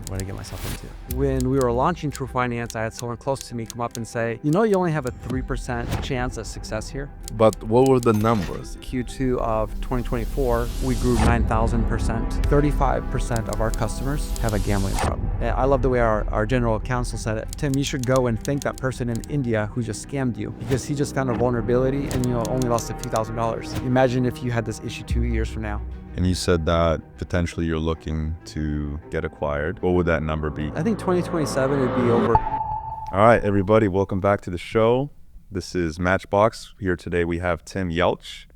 what I get myself into. When we were launching True Finance, I had someone close to me come up and say, you only have a 3% chance of success here. But what were the numbers? Q2 of 2024, we grew 9,000%. 35% of our customers have a gambling problem. And I love the way our general counsel said it. Tim, you should go and thank that person in India who just scammed you because he just found a vulnerability and only lost a few $1,000s. Imagine if you had this issue 2 years from now. And you said that potentially you're looking to get acquired. What would that number be? I think 2027 would be over. All right, everybody, welcome back to the show. This is Matchbox. Here today we have Tim Welch.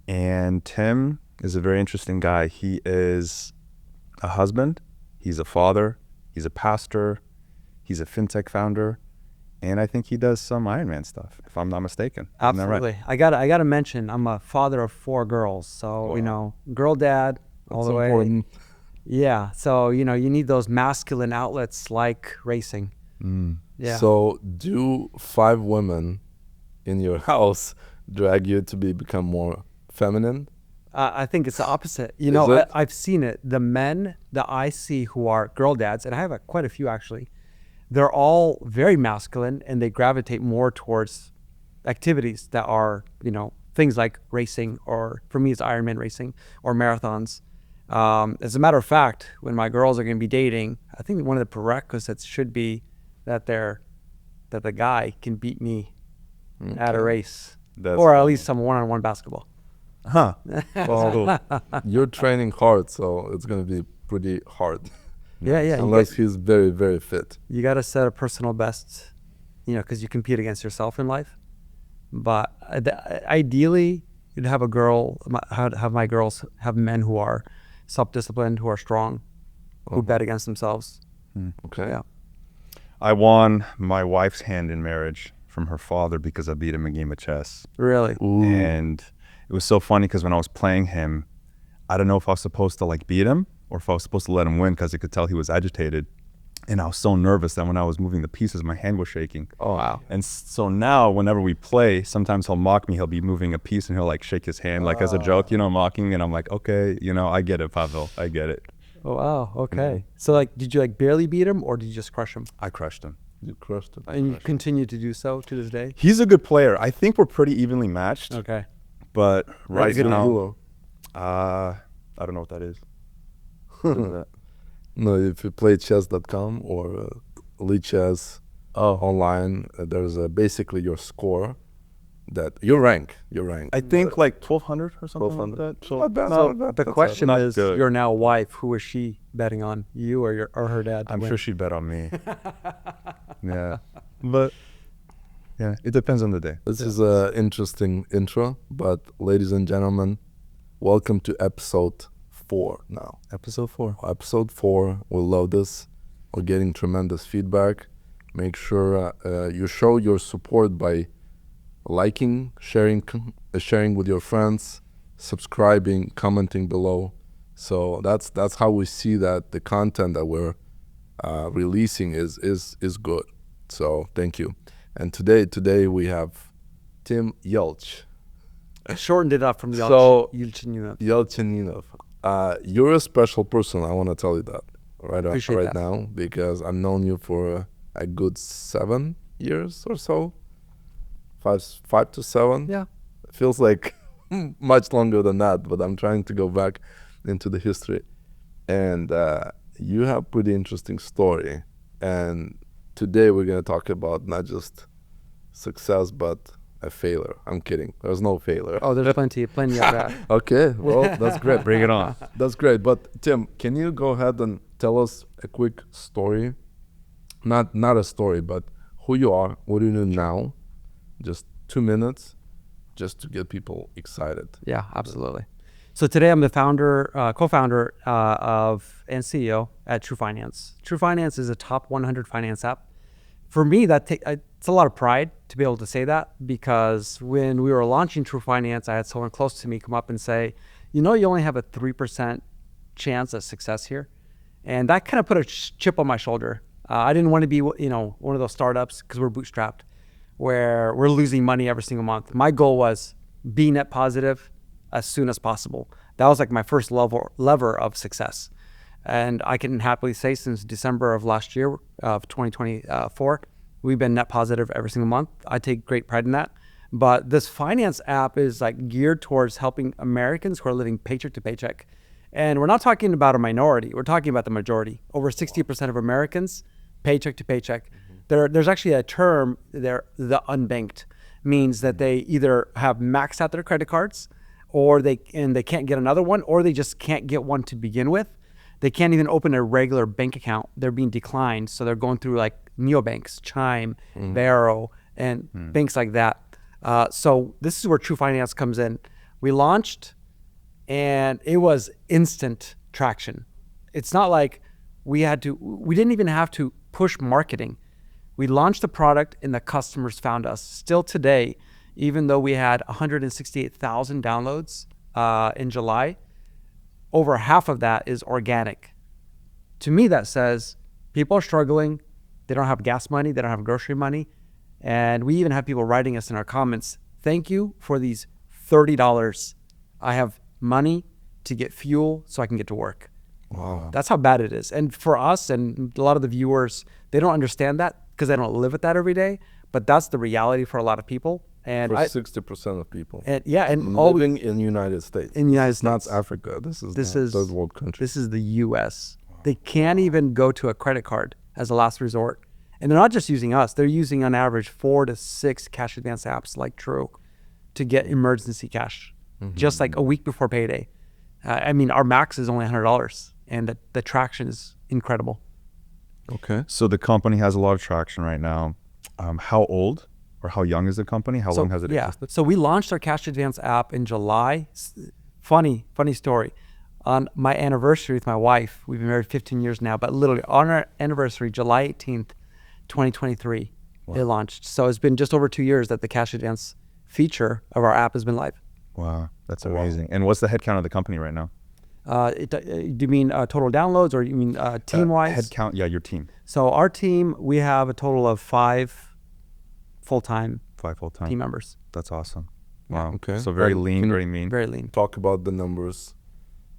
And Tim is a very interesting guy. He is a husband, he's a father, he's a pastor, he's a Fintech founder, and I think he does some Ironman stuff, if I'm not mistaken. Absolutely. Right? I gotta mention, I'm a father of 4 girls. So, Wow. Girl dad all That's the way. important. Yeah. So, you need those masculine outlets like racing. Yeah. So do 5 women in your house drag you to become more feminine? I think it's the opposite. Is it? I've seen it. The men that I see who are girl dads, and I have quite a few actually, they're all very masculine and they gravitate more towards activities that are, things like racing, or for me it's Ironman racing or marathons. As a matter of fact, when my girls are going to be dating, I think one of the prerequisites should be that the guy can beat me at a race, or at least some one-on-one basketball. Huh. Well, you're training hard, so it's going to be pretty hard. Yeah. Unless he's very, very fit. You got to set a personal best, because you compete against yourself in life. But ideally, you'd have have my girls have men who are self-disciplined, who are strong, who bet against themselves. Okay. Yeah. I won my wife's hand in marriage from her father because I beat him in a game of chess. Really? Ooh. And it was so funny because when I was playing him, I don't know if I was supposed to beat him or if I was supposed to let him win because I could tell he was agitated. And I was so nervous that when I was moving the pieces, my hand was shaking. Oh, wow. And so now whenever we play, sometimes he'll mock me. He'll be moving a piece and he'll shake his hand as a joke, mocking. And I'm like, okay, I get it, Pavel. I get it. Oh, wow. Okay. So did you barely beat him or did you just crush him? I crushed him. You crushed it. And you continue to do so to this day? He's a good player. I think we're pretty evenly matched. Okay. But right What's now, Hulu? I don't know what that is. What is that? No, if you play chess.com or Chess online, there's basically your score, that your rank. I think 1,200 or something 1,200. like that. So Not bad, So not bad. the That's question not is, good. your now wife, who is she betting on, you or her dad? to I'm win? sure she'd bet on me. Yeah. But yeah, it depends on the day. This is an interesting intro, but ladies and gentlemen, welcome to episode 4 now. Episode 4. Episode 4, we love this. We're getting tremendous feedback. Make sure you show your support by liking, sharing with your friends, subscribing, commenting below. So that's how we see that the content that we're releasing is good. So thank you. And today we have Tim Welch. I shortened it up from the So- Yelchaninov. Yelchaninov. You're a special person. I want to tell you that Appreciate right that. now, because I've known you for a good 7 years or so. 5 to 7. Yeah. It feels like much longer than that, but I'm trying to go back into the history. And you have pretty interesting story. And today we're going to talk about not just success, but a failure. I'm kidding. There's no failure. Oh, there's plenty of that. Okay, well, that's great. Bring it on. That's great. But Tim, can you go ahead and tell us a quick story? Not a story, but who you are, what do you do now? Just 2 minutes, just to get people excited. Yeah, absolutely. So today I'm the co-founder of and CEO at True Finance. True Finance is a top 100 finance app. For me, it's a lot of pride to be able to say that, because when we were launching True Finance, I had someone close to me come up and say, you only have a 3% chance of success here. And that kind of put a chip on my shoulder. I didn't want to be, one of those startups, because we're bootstrapped, where we're losing money every single month. My goal was be net positive as soon as possible. That was my first lever of success. And I can happily say since December of last year, of 2024, we've been net positive every single month. I take great pride in that. But this finance app is like geared towards helping Americans who are living paycheck to paycheck. And we're not talking about a minority. We're talking about the majority. Over 60% of Americans, paycheck to paycheck. There's actually a term there, the unbanked, means that they either have maxed out their credit cards, or they can't get another one, or they just can't get one to begin with. They can't even open a regular bank account. They're being declined. So they're going through like neobanks, Chime, Varo, and banks like that. So this is where True Finance comes in. We launched and it was instant traction. It's not like we didn't even have to push marketing. We launched the product and the customers found us. Still today, even though we had 168,000 downloads in July, over half of that is organic. To me, that says people are struggling. They don't have gas money. They don't have grocery money. And we even have people writing us in our comments, thank you for these $30. I have money to get fuel so I can get to work. Wow. That's how bad it is. And for us and a lot of the viewers, they don't understand that because they don't live with that every day. But that's the reality for a lot of people. And For 60% of people. And living in the United States. In the United It's not States. Africa. This is third world country. This is the U.S. They can't even go to a credit card as a last resort. And they're not just using us. They're using on average 4 to 6 cash advance apps like True to get emergency cash, just like a week before payday. I mean, our max is only $100, and the traction is incredible. Okay. So the company has a lot of traction right now. How old or how young is the company? How long has it existed? So we launched our cash advance app in July. Funny story. On my anniversary with my wife, we've been married 15 years now, but literally on our anniversary, July 18th, 2023, it launched. So it's been just over 2 years that the cash advance feature of our app has been live. Wow, that's amazing. And what's the headcount of the company right now? Do you mean total downloads, or you mean team-wise? Headcount, yeah, your team. So our team, we have a total of 5 full-time 5 full-time team members. That's awesome. Wow. Okay. So very lean, very mean. Very lean. Talk about the numbers.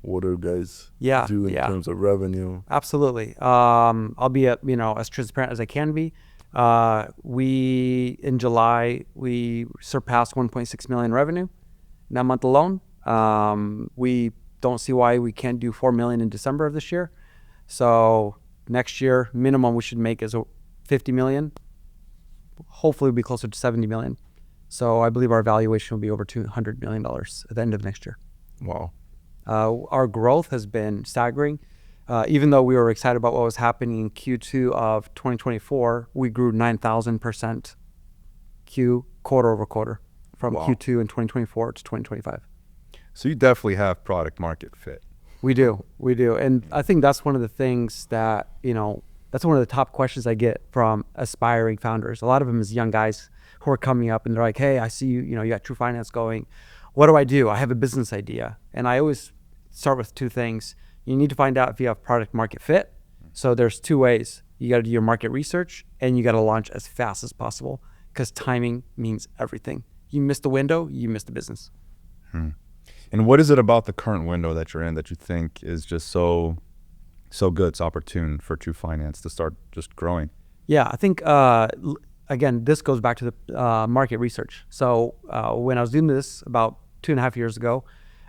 What do you guys do in terms of revenue? Absolutely. I'll be as transparent as I can be. In July, we surpassed 1.6 million revenue in that month alone. We don't see why we can't do 4 million in December of this year. So next year, minimum we should make is 50 million. Hopefully we'll be closer to 70 million. So I believe our valuation will be over $200 million at the end of next year. Wow. Our growth has been staggering. Even though we were excited about what was happening in Q2 of 2024, we grew 9,000% quarter over quarter from Q2 in 2024 to 2025. So you definitely have product market fit. We do. And I think that's one of the things that, that's one of the top questions I get from aspiring founders. A lot of them is young guys who are coming up and they're like, hey, I see you got True Finance going. What do I do? I have a business idea. And I always start with 2 things. You need to find out if you have product market fit. So there's 2 ways. You got to do your market research and you got to launch as fast as possible because timing means everything. You miss the window, you miss the business. And what is it about the current window that you're in that you think is just so good, it's opportune for True Finance to start just growing? Yeah, I think, again, this goes back to the market research. So when I was doing this about 2.5 years ago,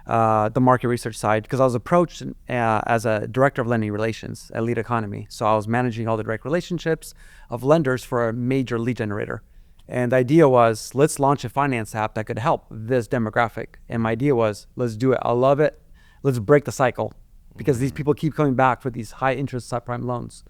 the market research side, because I was approached as a director of lending relations at Lead Economy. So I was managing all the direct relationships of lenders for a major lead generator. And the idea was, let's launch a finance app that could help this demographic. And my idea was, let's do it. I love it. Let's break the cycle because these people keep coming back for these high interest subprime loans.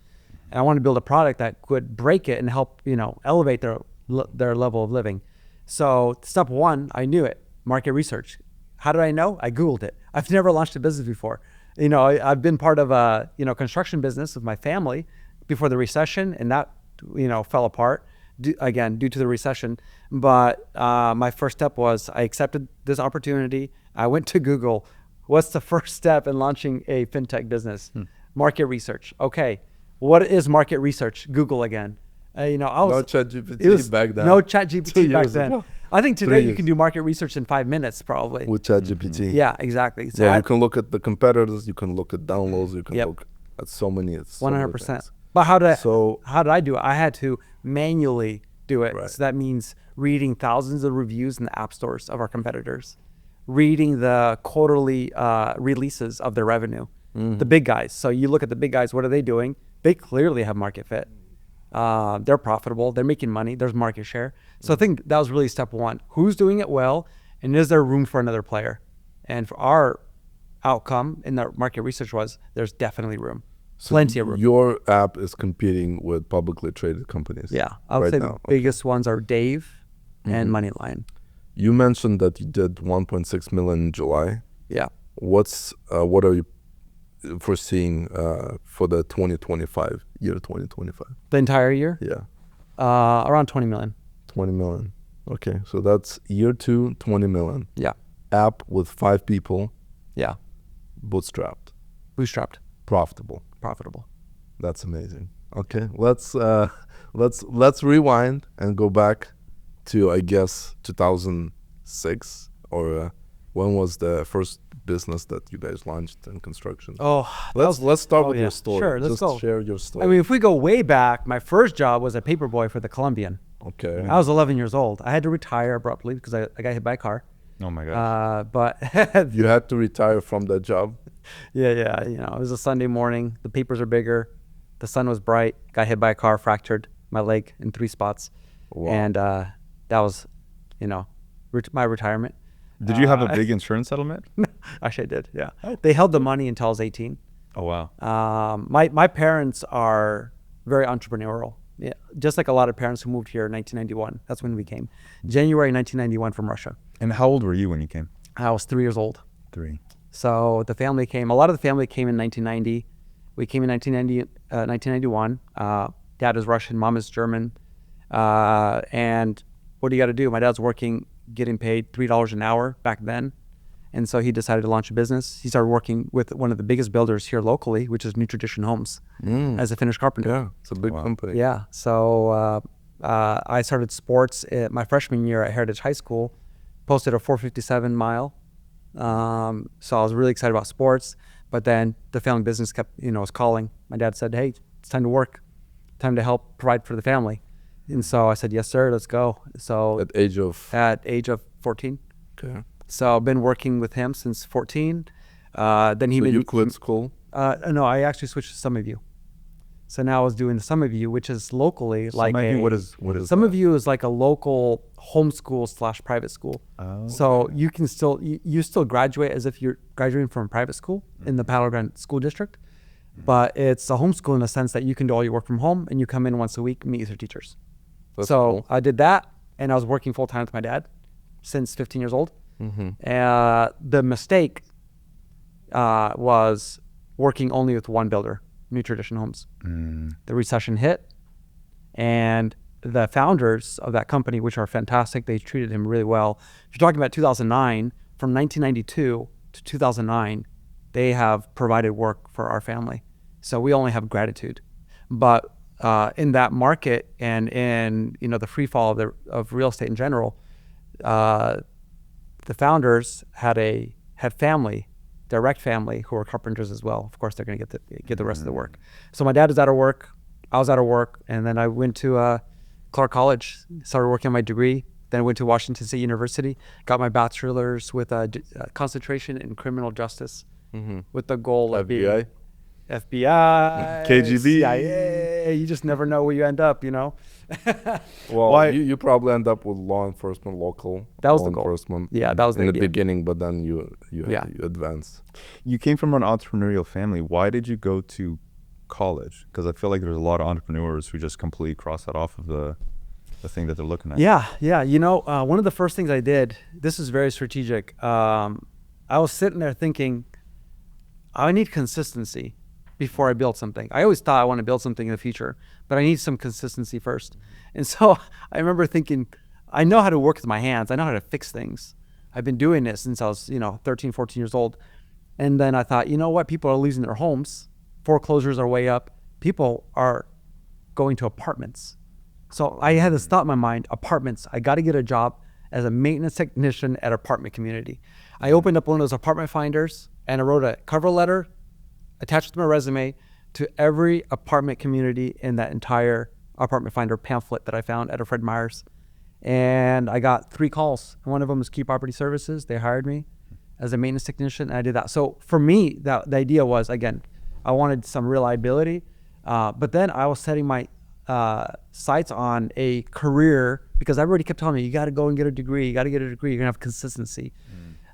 And I want to build a product that could break it and help, elevate their level of living. So step 1, I knew it, market research. How did I know? I Googled it. I've never launched a business before. I've been part of a, construction business with my family before the recession, and that, fell apart due to the recession. But my first step was I accepted this opportunity. I went to Google. What's the first step in launching a fintech business? Market research. Okay. What is market research? Google again. No ChatGPT back then. No ChatGPT back then. Ago. I think today you can do market research in 5 minutes probably. With ChatGPT. Yeah, exactly. So you can look at the competitors, you can look at downloads, you can look That's so many. It's so many 100%. things. But how did So I do it? I had to manually do it. Right. So that means reading thousands of reviews in the app stores of our competitors, reading the quarterly releases of their revenue, the big guys. So you look at the big guys, what are they doing? They clearly have market fit. They're profitable. They're making money. There's market share. So I think that was really step one. Who's doing it well? And is there room for another player? And for our outcome in the market research was there's definitely room. Plenty of room. your app is competing with publicly traded companies. Yeah, I would right say now. the Okay. biggest ones are Dave and Moneyline. You mentioned that you did 1.6 million in July. Yeah. What are you foreseeing for the 2025 year 2025? The entire year, Yeah, around 20 million. 20 million. Okay, so that's year 2, 20 million. Yeah. App with 5 people, Yeah. bootstrapped, Bootstrapped, profitable. profitable. That's amazing. Okay, let's rewind and go back to, I guess, 2006, or when was the first business that you guys launched in construction? Oh, Let's start with yeah. your story. Sure, let's Just go. share your story. I mean, if we go way back, my first job was a paperboy for the Colombian. okay. I was 11 years old. I had to retire abruptly because I got hit by a car. Oh my gosh. But You had to retire from that job. yeah, you know, it was a Sunday morning. The papers are bigger. The sun was bright. Got hit by a car, fractured my leg in 3 spots. Wow. And that was, you know, my retirement. Did you have a big insurance settlement? Actually, I did. Yeah, they held the money until I was 18. Oh wow. My parents are very entrepreneurial. Yeah, just like a lot of parents who moved here in 1991. That's when we came. January 1991 from Russia. And how old were you when you came? I was 3 years old. 3. So the family came. A lot of the family came in 1990. We came in 1991. Dad is Russian, mom is German. And what do you got to do? My dad's working, getting paid $3 an hour back then. And so he decided to launch a business. He started working with one of the biggest builders here locally, which is New Tradition Homes, as a Finnish carpenter. Yeah, it's a big company. Yeah. So I started sports my freshman year at Heritage High School, posted a 457 mile. So I was really excited about sports, but then the family business kept, was calling. My dad said, hey, it's time to work, time to help provide for the family. And so I said, yes, sir, let's go. So At age of 14. okay. So I've been working with him since 14. Then So you quit school? No, I actually switched to Some of You. So now I was doing the Some of You, which is locally like Some of You, what is Some that? of You is like a local homeschool / private school. Oh, So you can still you still graduate as if you're graduating from private school in the Battleground School District, but it's a homeschool in the sense that you can do all your work from home and you come in once a week, meet with your teachers. That's so cool. I did that, and I was working full time with my dad since 15 years old. The mistake was working only with one builder, New Tradition Homes. The recession hit, and the founders of that company, which are fantastic, they treated him really well. If you're talking about 2009, from 1992 to 2009, they have provided work for our family. So we only have gratitude. But in that market and in the free fall of real estate in general, the founders had family, direct family, who were carpenters as well. Of course, they're going to get the rest of the work. So my dad was out of work, I was out of work, and then I went to Clark College, started working on my degree. Then I went to Washington State University, got my bachelor's with a concentration in criminal justice, with the goal of being FBI, KGB. CIA. You just never know where you end up, Well, Why- you probably end up with law enforcement, local That was law the goal. enforcement. Yeah, that was the in the idea. beginning, but then you Yeah. advance. You came from an entrepreneurial family. Why did you go to college? Because I feel like there's a lot of entrepreneurs who just completely cross that off of the thing that they're looking at. Yeah. One of the first things I did, this is very strategic. I was sitting there thinking, I need consistency before I build something. I always thought I want to build something in the future, but I need some consistency first. And so I remember thinking, I know how to work with my hands. I know how to fix things. I've been doing this since I was, 13, 14 years old. And then I thought, you know what? People are losing their homes. Foreclosures are way up. People are going to apartments. So I had this thought in my mind, apartments. I got to get a job as a maintenance technician at apartment community. I opened up one of those apartment finders and I wrote a cover letter, attached it to my resume, to every apartment community in that entire apartment finder pamphlet that I found at a Fred Meyer's. And I got 3 calls. One of them was Key Property Services. They hired me as a maintenance technician, and I did that. So for me, the idea was, again, I wanted some reliability, but then I was setting my sights on a career, because everybody kept telling me, you got to go and get a degree, you got to get a degree, you're gonna have consistency.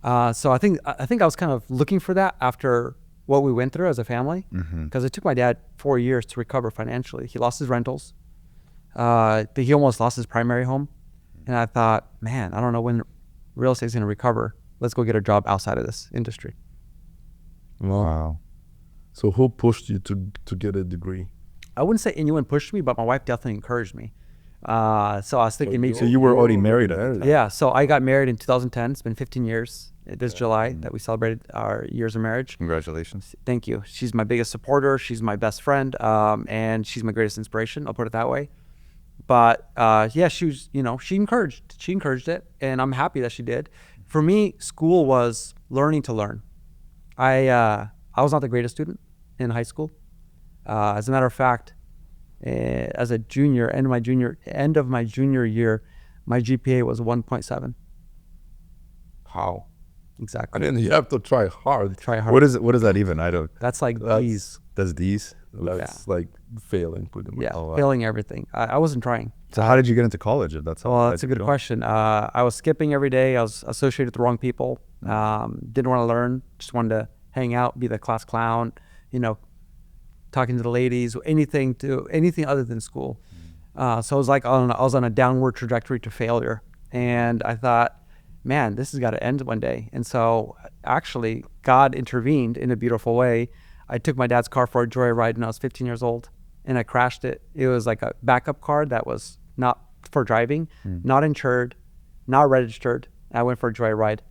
So I think I was kind of looking for that after what we went through as a family, because it took my dad 4 years to recover financially. He lost his rentals, but he almost lost his primary home. And I thought, man, I don't know when real estate is going to recover. Let's go get a job outside of this industry. Wow. So who pushed you to get a degree? I wouldn't say anyone pushed me, but my wife definitely encouraged me. So I was thinking maybe. So you were already married at the time. Yeah. So I got married in 2010. It's been 15 years this July that we celebrated our years of marriage. Congratulations. Thank you. She's my biggest supporter. She's my best friend. And she's my greatest inspiration. I'll put it that way. But yeah, she was, she encouraged it, and I'm happy that she did. For me, school was learning to learn. I was not the greatest student in high school. As a matter of fact, as a junior, end of my junior year, my GPA was 1.7. How? Exactly. I mean, you have to try hard. Try hard. What is that even? I don't. That's like D's. That's D's. That's like failing pretty much. Yeah, Oh, wow. failing everything. I wasn't trying. So how did you get into college? If that's Well, that's a good question. I was skipping every day. I was associated with the wrong people. Didn't want to learn. Just wanted to hang out, be the class clown, talking to the ladies, anything other than school. So I was like, I was on a downward trajectory to failure. And I thought, man, this has got to end one day. And so actually God intervened in a beautiful way. I took my dad's car for a joyride when I was 15 years old, and I crashed it. It was like a backup car that was not for driving, not insured, not registered. I went for a joyride,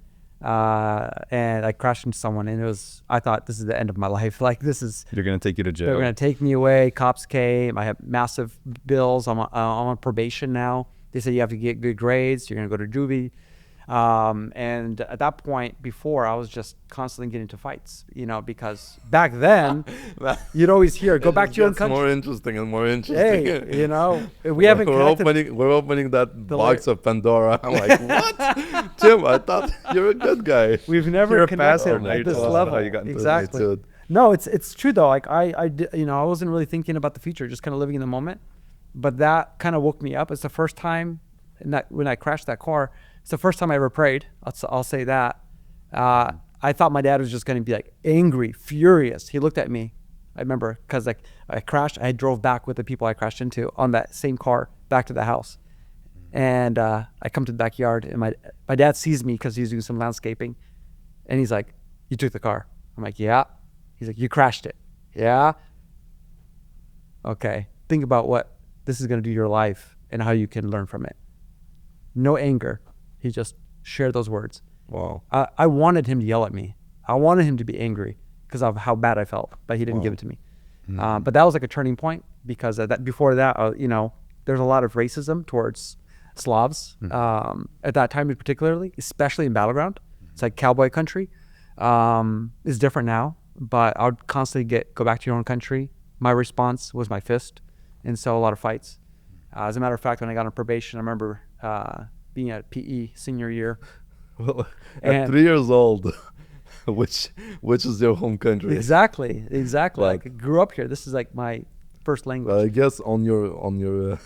and I crashed into someone, and I thought, this is the end of my life. Like, They're gonna take you to jail. they're gonna take me away. Cops came. I have massive bills. I'm on probation now. They said you have to get good grades. You're gonna go to juvie. And at that point, before, I was just constantly getting into fights, because back then you'd always hear, go back to your own country. More interesting and more interesting. Hey, we haven't connected. We're opening that box of Pandora. I'm like, what? Tim, I thought you're a good guy. We've never You're a connected pastor, at mate. this Tell us level. how you got into it. Exactly. No, it's true though. Like I wasn't really thinking about the future, just kind of living in the moment. But that kind of woke me up. It's the first time when I crashed that car. It's the first time I ever prayed. I'll say that. I thought my dad was just going to be like angry, furious. He looked at me. I remember because I crashed. I drove back with the people I crashed into on that same car back to the house. And I come to the backyard, and my dad sees me because he's doing some landscaping. And he's like, you took the car. I'm like, yeah. He's like, you crashed it. Yeah. Okay. Think about what this is going to do to your life and how you can learn from it. No anger. He just shared those words. Wow. I wanted him to yell at me. I wanted him to be angry because of how bad I felt, but he didn't give it to me. But that was like a turning point, because before that, there's a lot of racism towards Slavs at that time, particularly, especially in Battleground. It's like cowboy country. It's different now, but I would constantly go back to your own country. My response was my fist, and so a lot of fights. As a matter of fact, when I got on probation, I remember being at PE senior year. Well, at 3 years old, which is your home country? Exactly. Like, I grew up here. This is like my first language. I guess on your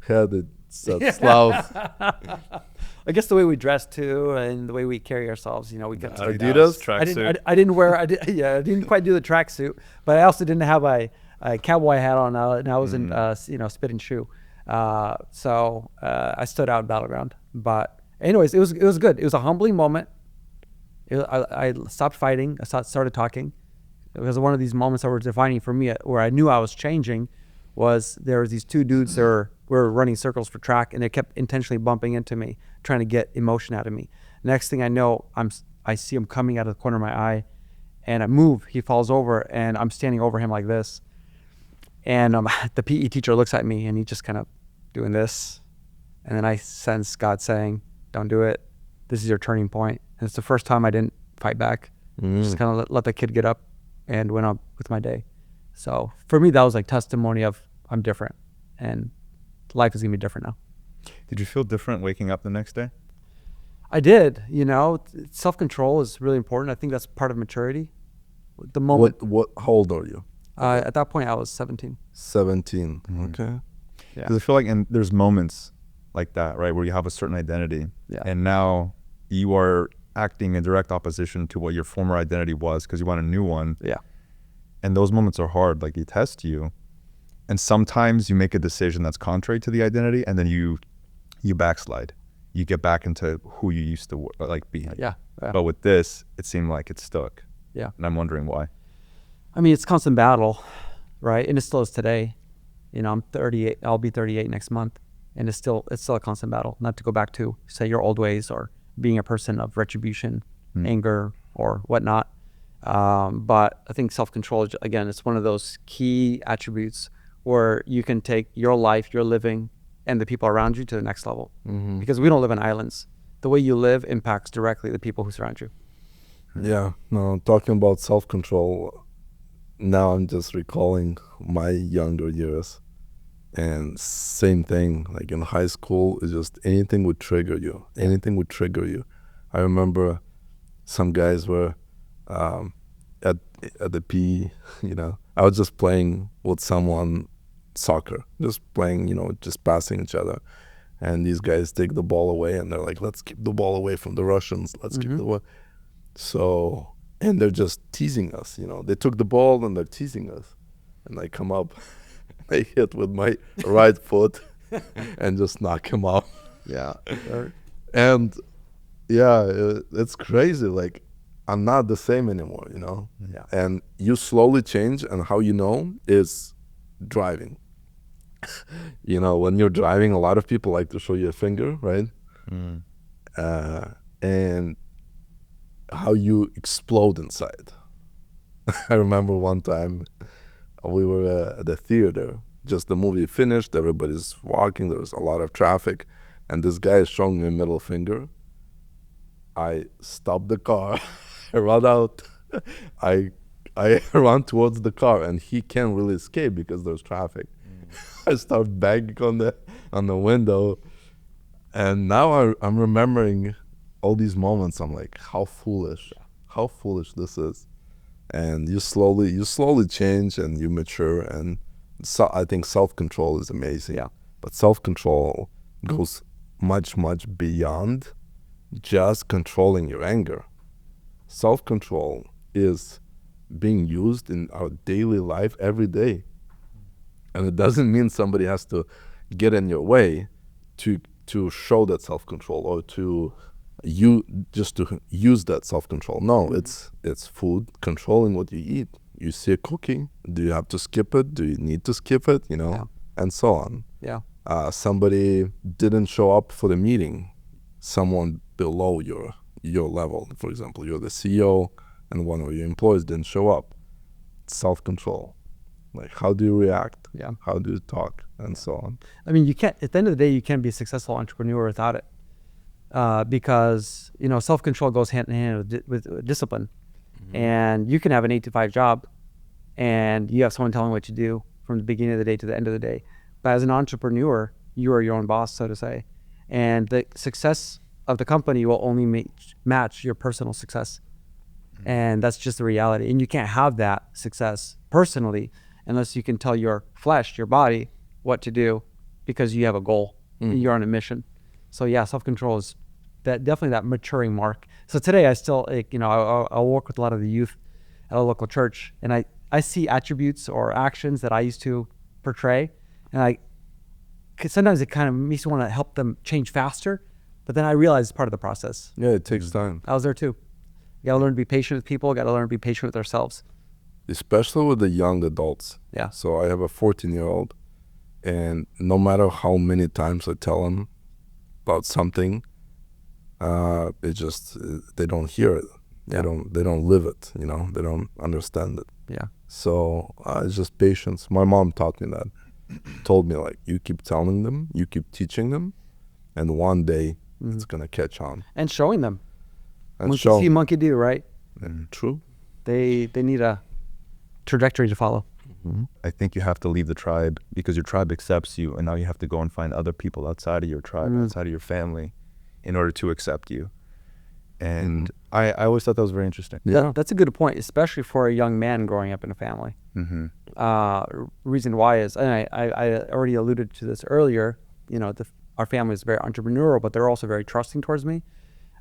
head it says Slav. I guess the way we dress too, and the way we carry ourselves, we got Adidas tracksuit. I didn't quite do the tracksuit, but I also didn't have a cowboy hat on, and I was in spit and shoe. So I stood out in Battleground. But anyways, it was good. It was a humbling moment. I stopped fighting. I started talking. It was one of these moments that were defining for me, where I knew I was changing. Was there was these two dudes that were running circles for track, and they kept intentionally bumping into me, trying to get emotion out of me. Next thing I know, I see him coming out of the corner of my eye, and I move. He falls over, and I'm standing over him like this. And the PE teacher looks at me, and he just kind of doing this. And then I sense God saying, don't do it. This is your turning point. And it's the first time I didn't fight back. Just kind of let the kid get up and went on with my day. So for me, that was like testimony of I'm different and life is gonna be different now. Did you feel different waking up the next day? I did, self-control is really important. I think that's part of maturity. The moment, How old are you? at that point I was 17. 17. Mhm. Okay. Yeah. Because I feel like there's moments like that, right, where you have a certain identity, Yeah. and now you are acting in direct opposition to what your former identity was because you want a new one. Yeah. And those moments are hard. Like, they test you, and sometimes you make a decision that's contrary to the identity, and then you backslide. You get back into who you used to be. Yeah. But with this, it seemed like it stuck. Yeah. And I'm wondering why. I mean, it's constant battle, right? And it still is today. I'm 38. I'll be 38 next month, and it's still a constant battle. Not to go back to say your old ways or being a person of retribution, anger, or whatnot. But I think self-control, again, it's one of those key attributes where you can take your life, your living, and the people around you to the next level. Mm-hmm. Because we don't live in islands. The way you live impacts directly the people who surround you. Yeah. No, talking about self-control, now I'm just recalling my younger years. And same thing, like in high school, it's just anything would trigger you. Anything would trigger you. I remember some guys were at the PE, I was just playing with someone soccer, just playing, just passing each other. And these guys take the ball away and they're like, let's keep the ball away from the Russians. Let's keep the ball. So, and they're just teasing us, They took the ball and they're teasing us. And I come up, I hit with my right foot and just knock him off. Yeah. And yeah, it's crazy. Like, I'm not the same anymore, Yeah. And you slowly change, and how you know is driving. When you're driving, a lot of people like to show you a finger, right? And how you explode inside. I remember one time we were at the theater, just the movie finished, everybody's walking, there was a lot of traffic, and this guy is showing me a middle finger. I stopped the car, I run out, I run towards the car, and he can't really escape because there's traffic. I start banging on the window, and now I'm remembering all these moments. I'm like, how foolish this is. And you slowly change and you mature, and so I think self-control is amazing. Yeah. But self-control goes much beyond just controlling your anger. Self-control is being used in our daily life every day. And it doesn't mean somebody has to get in your way to show that self-control, or to use that self-control. No, it's food, controlling what you eat. You see a cookie, do you have to skip it? Do you need to skip it? And so on. Yeah. Somebody didn't show up for the meeting, someone below your level, for example, you're the CEO and one of your employees didn't show up. Self-control. Like, how do you react? Yeah. How do you talk? And so on. I mean, you can't, at the end of the day, you can't be a successful entrepreneur without it. Because, self-control goes hand in hand with discipline. And you can have an 8-to-5 job and you have someone telling what to do from the beginning of the day to the end of the day. But as an entrepreneur, you are your own boss, so to say. And the success of the company will only match your personal success. And that's just the reality. And you can't have that success personally unless you can tell your flesh, your body, what to do, because you have a goal. You're on a mission. So yeah, self-control is definitely that maturing mark. So today I still, I'll work with a lot of the youth at a local church, and I see attributes or actions that I used to portray, and cause sometimes it kind of makes me want to help them change faster, but then I realize it's part of the process. Yeah, it takes time. I was there too. You gotta learn to be patient with people, gotta learn to be patient with ourselves. Especially with the young adults. Yeah. So I have a 14-year-old, and no matter how many times I tell him about something, they don't hear it. Yeah. They don't live it. They don't understand it. Yeah. So it's just patience. My mom taught me that. Told me, like, you keep telling them, you keep teaching them, and one day it's gonna catch on. And showing them. And Monkey see, monkey do, right? True. They need a trajectory to follow. I think you have to leave the tribe because your tribe accepts you, and now you have to go and find other people outside of your tribe, outside of your family, in order to accept you. And I always thought that was very interesting. Yeah, that's a good point, especially for a young man growing up in a family. Reason why is, and I already alluded to this earlier, our family is very entrepreneurial, but they're also very trusting towards me.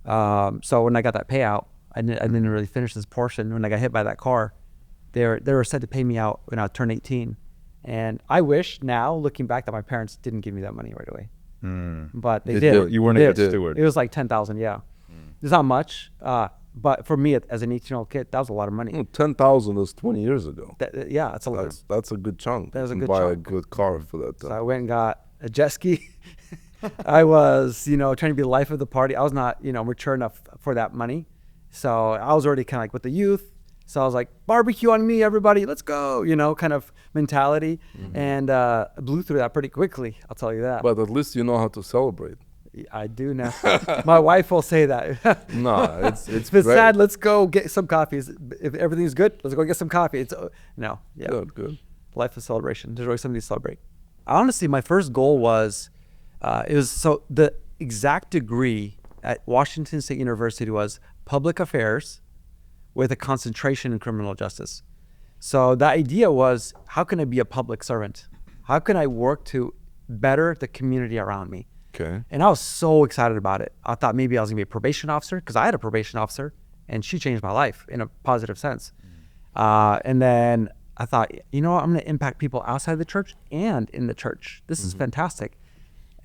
So when I got that payout, I didn't really finish this portion. When I got hit by that car, they were set to pay me out when I turned 18. And I wish now, looking back, that my parents didn't give me that money right away. But they did. You weren't a good steward. It was like $10,000, yeah. It's not much, but for me as an 18-year-old kid, that was a lot of money. 10,000 was 20 years ago. Yeah, it's a lot. That's a good chunk. That was a You good buy a chunk. good car for that. So I went and got a jet ski. I was, trying to be the life of the party. I was not, mature enough for that money. So I was already kind of like with the youth. So I was like, barbecue on me, everybody, let's go, kind of mentality. And blew through that pretty quickly, I'll tell you that. But at least you know how to celebrate. I do now. My wife will say that. No, it's If it's sad, let's go get some coffee. If everything's good, let's go get some coffee. good. Life is celebration. There's always something to celebrate. Honestly, my first goal was, the exact degree at Washington State University was public affairs with a concentration in criminal justice. So the idea was, how can I be a public servant? How can I work to better the community around me? Okay. And I was so excited about it. I thought maybe I was gonna be a probation officer, because I had a probation officer and she changed my life in a positive sense. And then I thought, I'm gonna impact people outside the church and in the church. This is fantastic.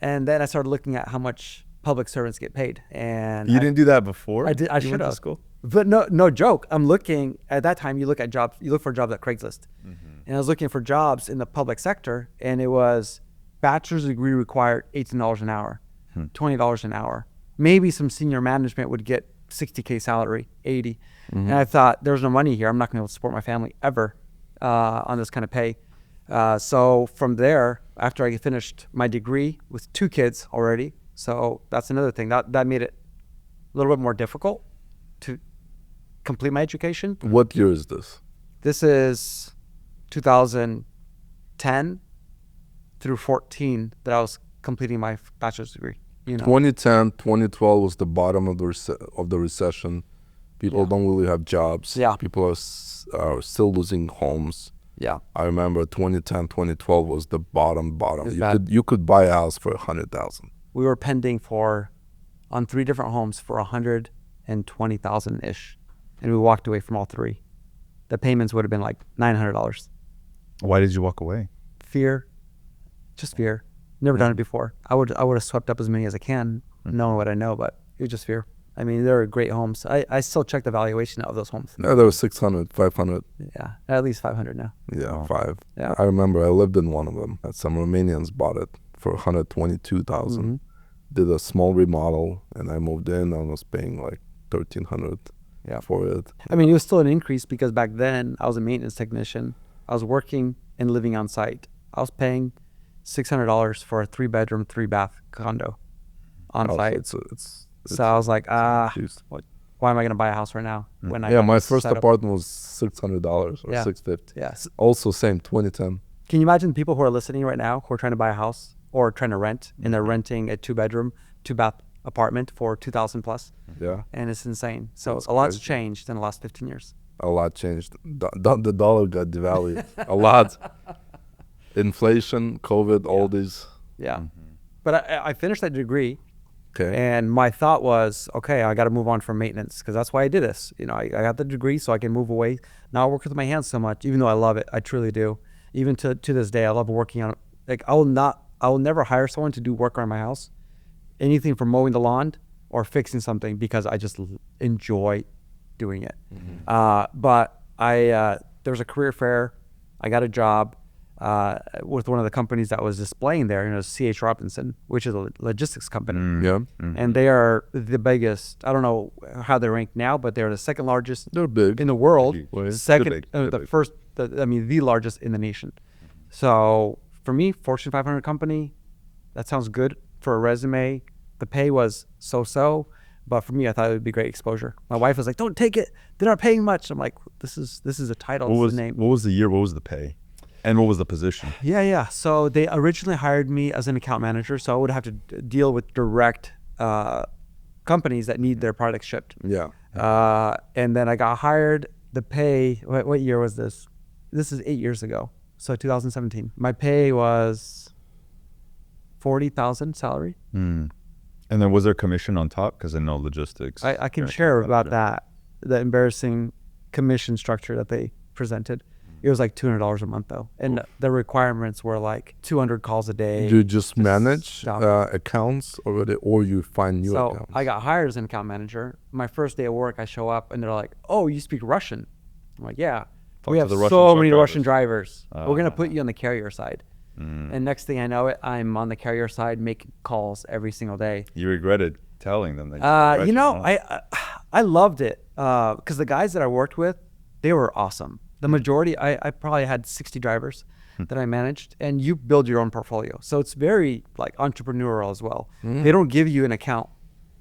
And then I started looking at how much public servants get paid. And You didn't do that before? I did. I You should went to have. school? But no joke. I'm looking at that time. You look at jobs. You look for jobs at Craigslist, and I was looking for jobs in the public sector, and it was bachelor's degree required, $18 an hour, $20 an hour. Maybe some senior management would get $60K salary, 80. And I thought, there's no money here. I'm not going to be able to support my family ever on this kind of pay. So from there, after I finished my degree with 2 kids already, so that's another thing that made it a little bit more difficult to complete my education. What year is this? This is 2010 through 14 that I was completing my bachelor's degree. 2010, 2012 was the bottom of the recession. People don't really have jobs. Yeah. People are still losing homes. Yeah. I remember 2010, 2012 was the bottom. It's bad. You could buy a house for 100,000. We were pending on 3 different homes for 120,000 ish, and we walked away from all 3. The payments would have been like $900. Why did you walk away? Fear, just fear. Never done it before. I would have swept up as many as I can, knowing what I know, but it was just fear. I mean, they're great homes. I still check the valuation of those homes. No, there was 600, 500. Yeah, at least 500 now. Yeah, Wow. 5. Yeah. I remember I lived in one of them. Some Romanians bought it for 122,000. Did a small remodel, and I moved in. I was paying like 1,300 for it. I mean, it was still an increase because back then I was a maintenance technician. I was working and living on site. I was paying $600 for a 3-bedroom, 3-bath condo on site. So I was like, why am I going to buy a house right now? When I got my this first setup? apartment was $600 or Yeah. $650. Yes. Also same 2010. Can you imagine people who are listening right now who are trying to buy a house or trying to rent, and they're renting a 2-bedroom, 2-bath apartment for $2,000 plus? Yeah, And it's insane. So That's a lot's crazy. changed in the last 15 years. a lot changed. The dollar got devalued a lot. Inflation, COVID, all these. Yeah. But I finished that degree. Okay. And my thought was, okay, I got to move on from maintenance, because that's why I did this. I got the degree so I can move away. Now I work with my hands so much, even though I love it. I truly do. Even to this day, I love working on it. Like I will never hire someone to do work around my house, anything from mowing the lawn or fixing something, because I just enjoy doing it. But there was a career fair. I got a job with one of the companies that was displaying there, C.H. Robinson, which is a logistics company. Yeah. And they are the biggest. I don't know how they rank now, but they're the second largest They're big. in the world. Huge. Second, They're big. They're the big. first, the largest in the nation. So for me, Fortune 500 company, that sounds good for a resume. The pay was so, but for me, I thought it would be great exposure. My wife was like, "Don't take it. They're not paying much." I'm like, "This is a title. What This was is a name." What was the year? What was the pay? And what was the position? Yeah. So they originally hired me as an account manager, so I would have to deal with direct companies that need their products shipped. Yeah. And then I got hired. The pay, what year was this? This is 8 years ago. So 2017. My pay was 40,000 salary. And then was there commission on top? Because I know logistics. I can share about that, the embarrassing commission structure that they presented. It was like $200 a month though. And the requirements were like 200 calls a day. You just manage accounts already, or you find new accounts? So I got hired as an account manager. My first day of work, I show up and they're like, "Oh, you speak Russian?" I'm like, "Yeah." We have so many Russian drivers. We're going to put you on the carrier side. And next thing I know it, I'm on the carrier side making calls every single day. You regretted telling them that? You know, I loved it because the guys that I worked with, they were awesome. The majority, I probably had 60 drivers that I managed, and you build your own portfolio. So it's very like entrepreneurial as well. They don't give you an account.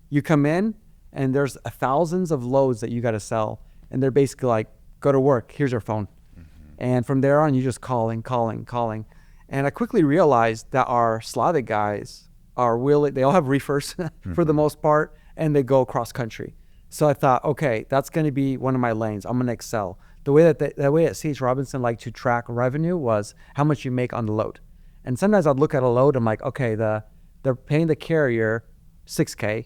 You come in and there's thousands of loads that you got to sell. And they're basically like, go to work, here's your phone. And from there on, you just calling. And I quickly realized that our Slavic guys are willing, they all have reefers for the most part, and they go cross country. So I thought, okay, that's going to be one of my lanes. I'm going to excel. The way that C.H. Robinson liked to track revenue was how much you make on the load. And sometimes I'd look at a load, I'm like, okay, they're paying the carrier $6K,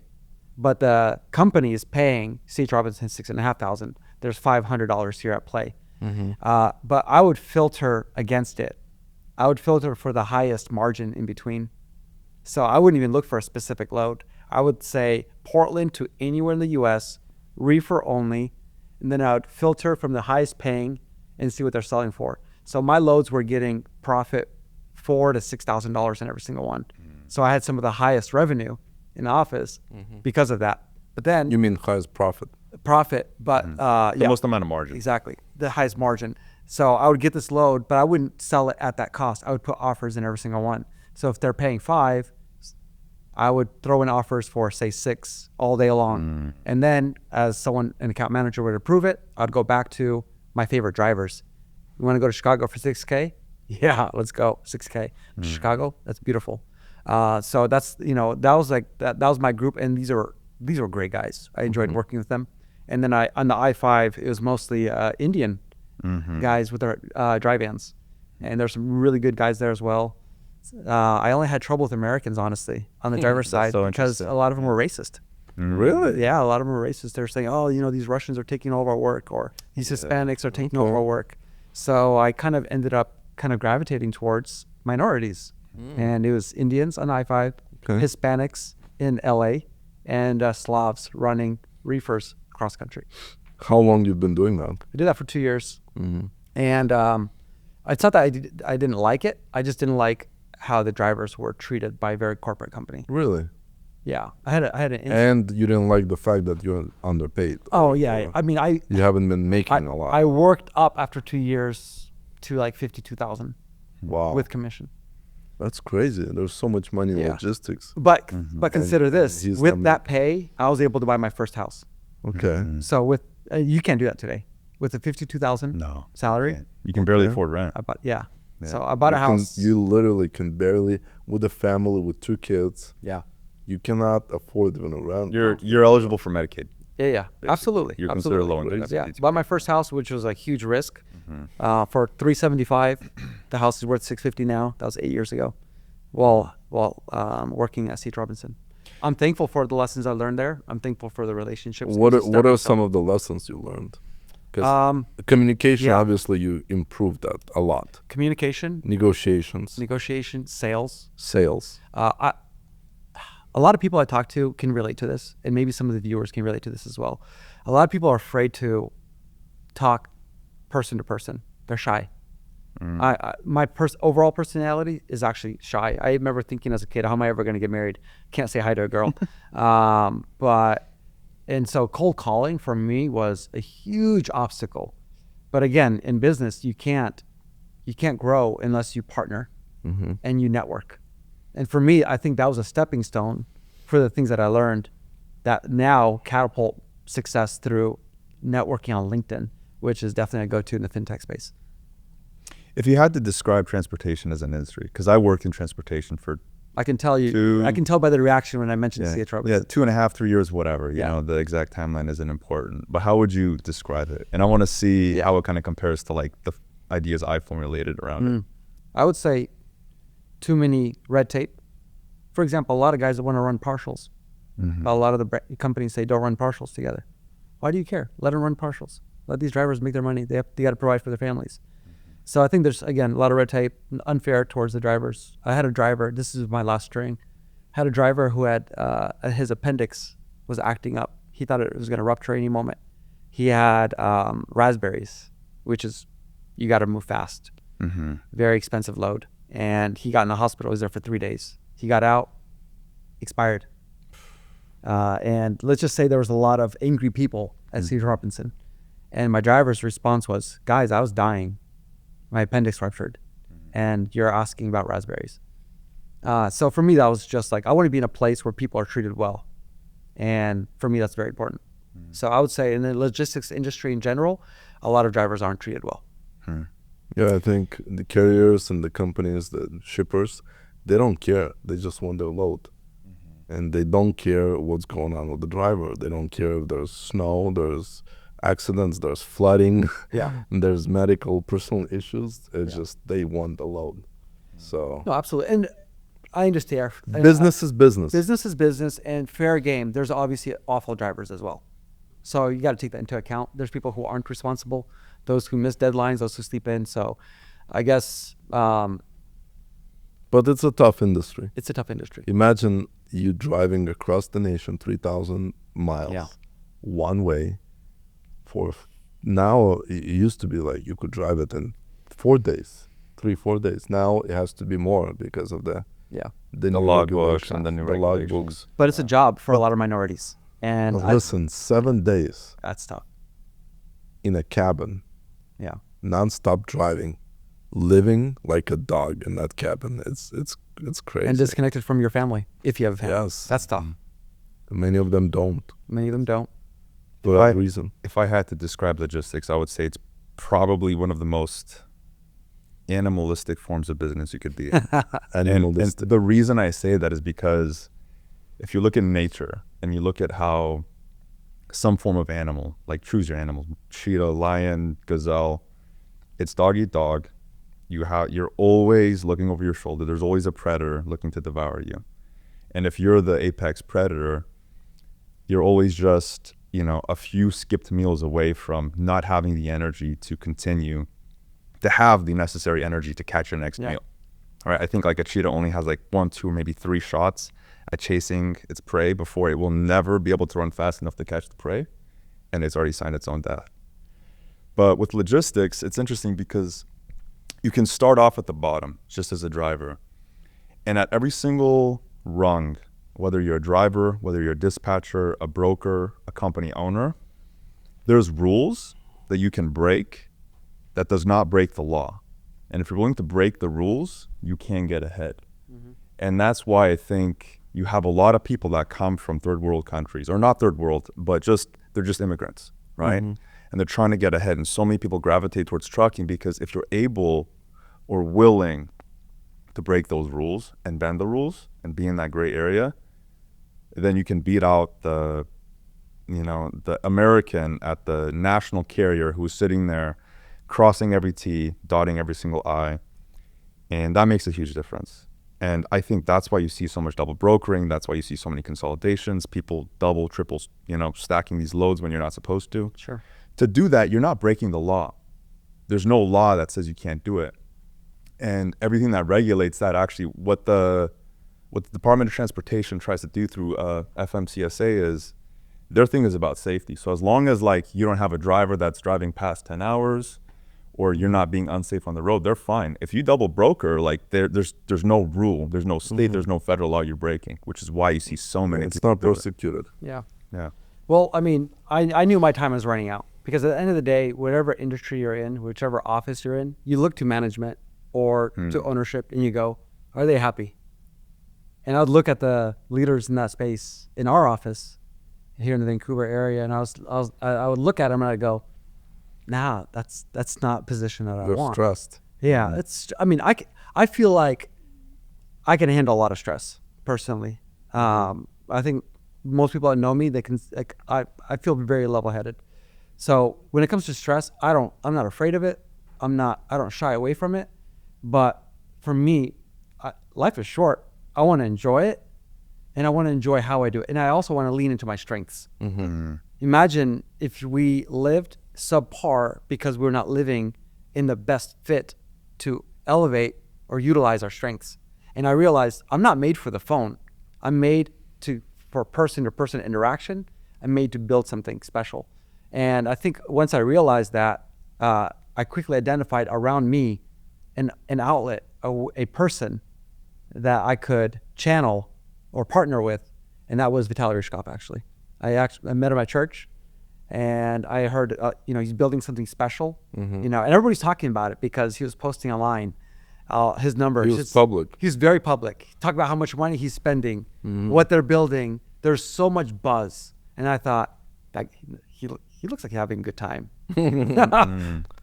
but the company is paying C.H. Robinson $6,500. There's $500 here at play. But I would filter against it. I would filter for the highest margin in between. So I wouldn't even look for a specific load. I would say Portland to anywhere in the US, reefer only, and then I would filter from the highest paying and see what they're selling for. So my loads were getting profit $4,000 to $6,000 in every single one. So I had some of the highest revenue in the office because of that. But then You mean highest profit? But the most amount of margin. Exactly, the highest margin. So I would get this load, but I wouldn't sell it at that cost. I would put offers in every single one. So if they're paying $5,000, I would throw in offers for say $6,000 all day long. And then as an account manager would approve it, I'd go back to my favorite drivers. You want to go to Chicago for $6K? Yeah, let's go. $6K. Chicago, that's beautiful. So that's, that was my group, and these were great guys. I enjoyed working with them. And then on the I-5, it was mostly Indian guys with their dry vans. And there's some really good guys there as well. I only had trouble with Americans, honestly, on the driver's side, because a lot of them were racist. Really? Yeah, a lot of them were racist. They're saying, oh, these Russians are taking all of our work, or these Hispanics are taking all of our work. So I kind of ended up gravitating towards minorities. And it was Indians on I-5, Hispanics in LA, and Slavs running reefers cross country. How long you've been doing that? I did that for 2 years. And it's not that I didn't like it. I just didn't like how the drivers were treated by a very corporate company. Really? Yeah. I had an And you didn't like the fact that you're underpaid? Oh, yeah. I mean, You haven't been making a lot. I worked up after 2 years to like 52,000. Wow. With commission. That's crazy. There's so much money in logistics. But consider this. he's With that pay, I was able to buy my first house. Okay. So with you can't do that today. With a 52,000 salary, you can barely afford rent. So I bought a house. You literally can barely, with a family with 2 kids. Yeah. You cannot afford even a rent. You're eligible for Medicaid. Yeah. Absolutely. You're considered low income. Yeah. Bought my first house, which was a huge risk, for $375,000. The house is worth $650,000 now. That was 8 years ago. While working at C.H. Robinson. I'm thankful for the lessons I learned there. I'm thankful for the relationships. What are some of the lessons you learned? Because communication, obviously, you improved that a lot. Communication. Negotiations. Sales. A lot of people I talk to can relate to this, and maybe some of the viewers can relate to this as well. A lot of people are afraid to talk person to person. They're shy. My overall personality is actually shy. I remember thinking as a kid, how am I ever going to get married? Can't say hi to a girl. And so cold calling for me was a huge obstacle. But again, in business, you can't grow unless you partner and you network. And for me, I think that was a stepping stone for the things that I learned that now catapult success through networking on LinkedIn, which is definitely a go-to in the fintech space. If you had to describe transportation as an industry, because I worked in transportation for I can tell you, I can tell by the reaction when I mentioned C.H. Robinson. 2.5, 3 years, whatever. You know, the exact timeline isn't important. But how would you describe it? And I want to see how it kind of compares to like the ideas I formulated around it. I would say too many red tape. For example, a lot of guys that want to run partials. A lot of the companies say don't run partials together. Why do you care? Let them run partials. Let these drivers make their money. They got to provide for their families. So I think there's, again, a lot of red tape, unfair towards the drivers. I had a driver, this is my last string, had a driver who had, his appendix was acting up. He thought it was going to rupture any moment. He had raspberries, which is, you got to move fast. Very expensive load. And he got in the hospital. He was there for 3 days. He got out, expired. And let's just say there was a lot of angry people at C.H. Robinson. And my driver's response was, guys, I was dying. My appendix ruptured, and you're asking about raspberries. So for me, that was just like, I want to be in a place where people are treated well. And for me, that's very important. So I would say in the logistics industry in general, a lot of drivers aren't treated well. Yeah, I think the carriers and the companies, the shippers, they don't care. They just want their load. And they don't care what's going on with the driver. They don't care if there's snow, there's accidents, there's flooding, and there's medical personal issues. It's just they want the load. So no, absolutely. And I understand. Business is business. Business is business, and fair game. There's obviously awful drivers as well. So you got to take that into account. There's people who aren't responsible, those who miss deadlines, those who sleep in. So I guess. But it's a tough industry. It's a tough industry. Imagine you driving across the nation 3,000 miles one way. For now, it used to be like you could drive it in 4 days, 4 days. Now it has to be more because of the logbooks and the new regulations. But it's a job for a lot of minorities. And listen, 7 days. That's tough. In a cabin. Yeah. Non-stop driving, living like a dog in that cabin. It's crazy. And disconnected from your family, if you have a family. Yes. That's tough. Many of them don't. Many of them don't. For that reason. If I had to describe logistics, I would say it's probably one of the most animalistic forms of business you could be in. And the reason I say that is because if you look at nature and you look at how some form of animal, like choose your animal, cheetah, lion, gazelle, it's dog eat dog. You're always looking over your shoulder. There's always a predator looking to devour you. And if you're the apex predator, you're always just, a few skipped meals away from not having the energy to continue to have the necessary energy to catch your next meal. All right. I think like a cheetah only has like 1, 2, or maybe 3 shots at chasing its prey before it will never be able to run fast enough to catch the prey. And it's already signed its own death. But with logistics, it's interesting because you can start off at the bottom just as a driver. And at every single rung, whether you're a driver, whether you're a dispatcher, a broker, a company owner, there's rules that you can break that does not break the law. And if you're willing to break the rules, you can get ahead. And that's why I think you have a lot of people that come from third world countries, or not third world, but they're just immigrants, right? And they're trying to get ahead. And so many people gravitate towards trucking because if you're able or willing to break those rules and bend the rules and be in that gray area, then you can beat out the American at the national carrier who's sitting there crossing every T, dotting every single I. And that makes a huge difference. And I think that's why you see so much double brokering. That's why you see so many consolidations, people double, triple, stacking these loads when you're not supposed to. Sure. To do that, you're not breaking the law. There's no law that says you can't do it. And everything that regulates that, actually, what the Department of Transportation tries to do through FMCSA is their thing is about safety. So as long as you don't have a driver that's driving past 10 hours or you're not being unsafe on the road, they're fine. If you double broker, there's no rule, there's no state, there's no federal law you're breaking, which is why you see so many. It's not prosecuted. Yeah. Well, I mean, I knew my time was running out because at the end of the day, whatever industry you're in, whichever office you're in, you look to management or to ownership and you go, are they happy? And I would look at the leaders in that space in our office here in the Vancouver area, and I would look at them and I'd go, nah, that's not a position that I want. They're stressed. Yeah, I feel like I can handle a lot of stress personally. I think most people that know me, they can, like, I feel very level-headed. So when it comes to stress, I'm not afraid of it. I don't shy away from it. But for me, life is short. I want to enjoy it, and I want to enjoy how I do it. And I also want to lean into my strengths. Imagine if we lived subpar because we're not living in the best fit to elevate or utilize our strengths. And I realized I'm not made for the phone. I'm made for person-to-person interaction. I'm made to build something special. And I think once I realized that, I quickly identified around me an outlet, a person that I could channel or partner with, and that was Vitaly Ryshkov. Actually, I met him at church, and I heard he's building something special. And everybody's talking about it because he was posting online his numbers. He was public. He's very public. Talk about how much money he's spending, what they're building. There's so much buzz, and I thought, like, he looks like he's having a good time.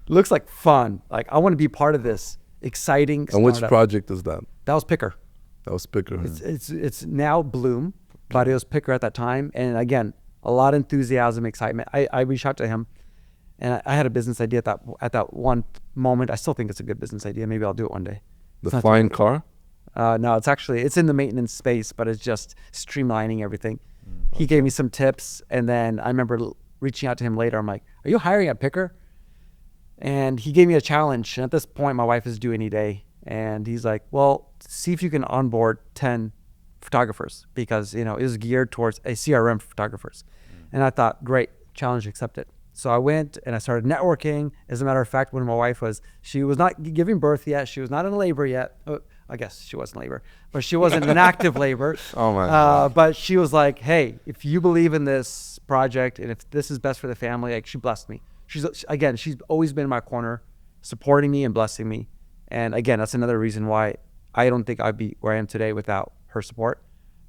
Looks like fun. Like, I want to be part of this exciting startup. And which project is that? That was Picker. That was Picker. It's now Bloom, but it was Picker at that time. And again, a lot of enthusiasm, excitement. I reached out to him, and I had a business idea at that one moment. I still think it's a good business idea. Maybe I'll do it one day. The flying car? No, it's in the maintenance space, but it's just streamlining everything. He gave me some tips, and then I remember reaching out to him later. I'm like, "Are you hiring at Picker?" And he gave me a challenge. And at this point, my wife is due any day, and he's like, "Well, see if you can onboard 10 photographers, because it was geared towards a CRM for photographers." And I thought, great, challenge accepted. So I went and I started networking. As a matter of fact, when my wife she was not giving birth yet. She was not in labor yet. I guess she was in labor, but she wasn't in active labor. Oh my God. But she was like, "Hey, if you believe in this project and if this is best for the family," like, she blessed me. She's always been in my corner, supporting me and blessing me. And again, that's another reason why I don't think I'd be where I am today without her support.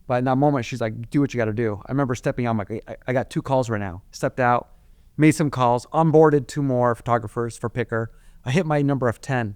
But in that moment, she's like, "Do what you got to do." I remember stepping out. I'm like, I got 2 calls right now. Stepped out, made some calls, onboarded 2 more photographers for Picker. I hit my number of 10.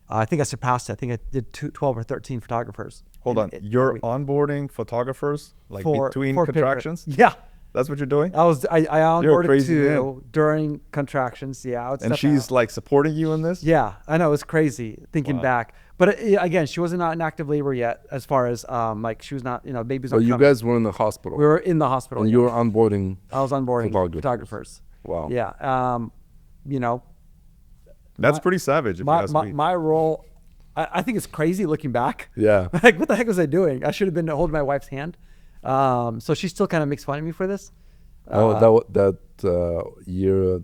I think I surpassed it. I think I did 12 or 13 photographers. Hold on. You're onboarding photographers like between for contractions? Picker. Yeah. That's what you're doing? I onboarded crazy 2 during contractions. Yeah. And she's like supporting you in this? Yeah, I know. It's crazy thinking back. But again, she wasn't in active labor yet, as far as like she was not, baby's not So you coming. guys were in the hospital. We were in the hospital. And you were onboarding. I was onboarding photographers. Wow. Yeah. That's pretty savage. If you ask me. My role, I think it's crazy looking back. Yeah. Like, what the heck was I doing? I should have been holding my wife's hand. So she still kind of makes fun of me for this. That year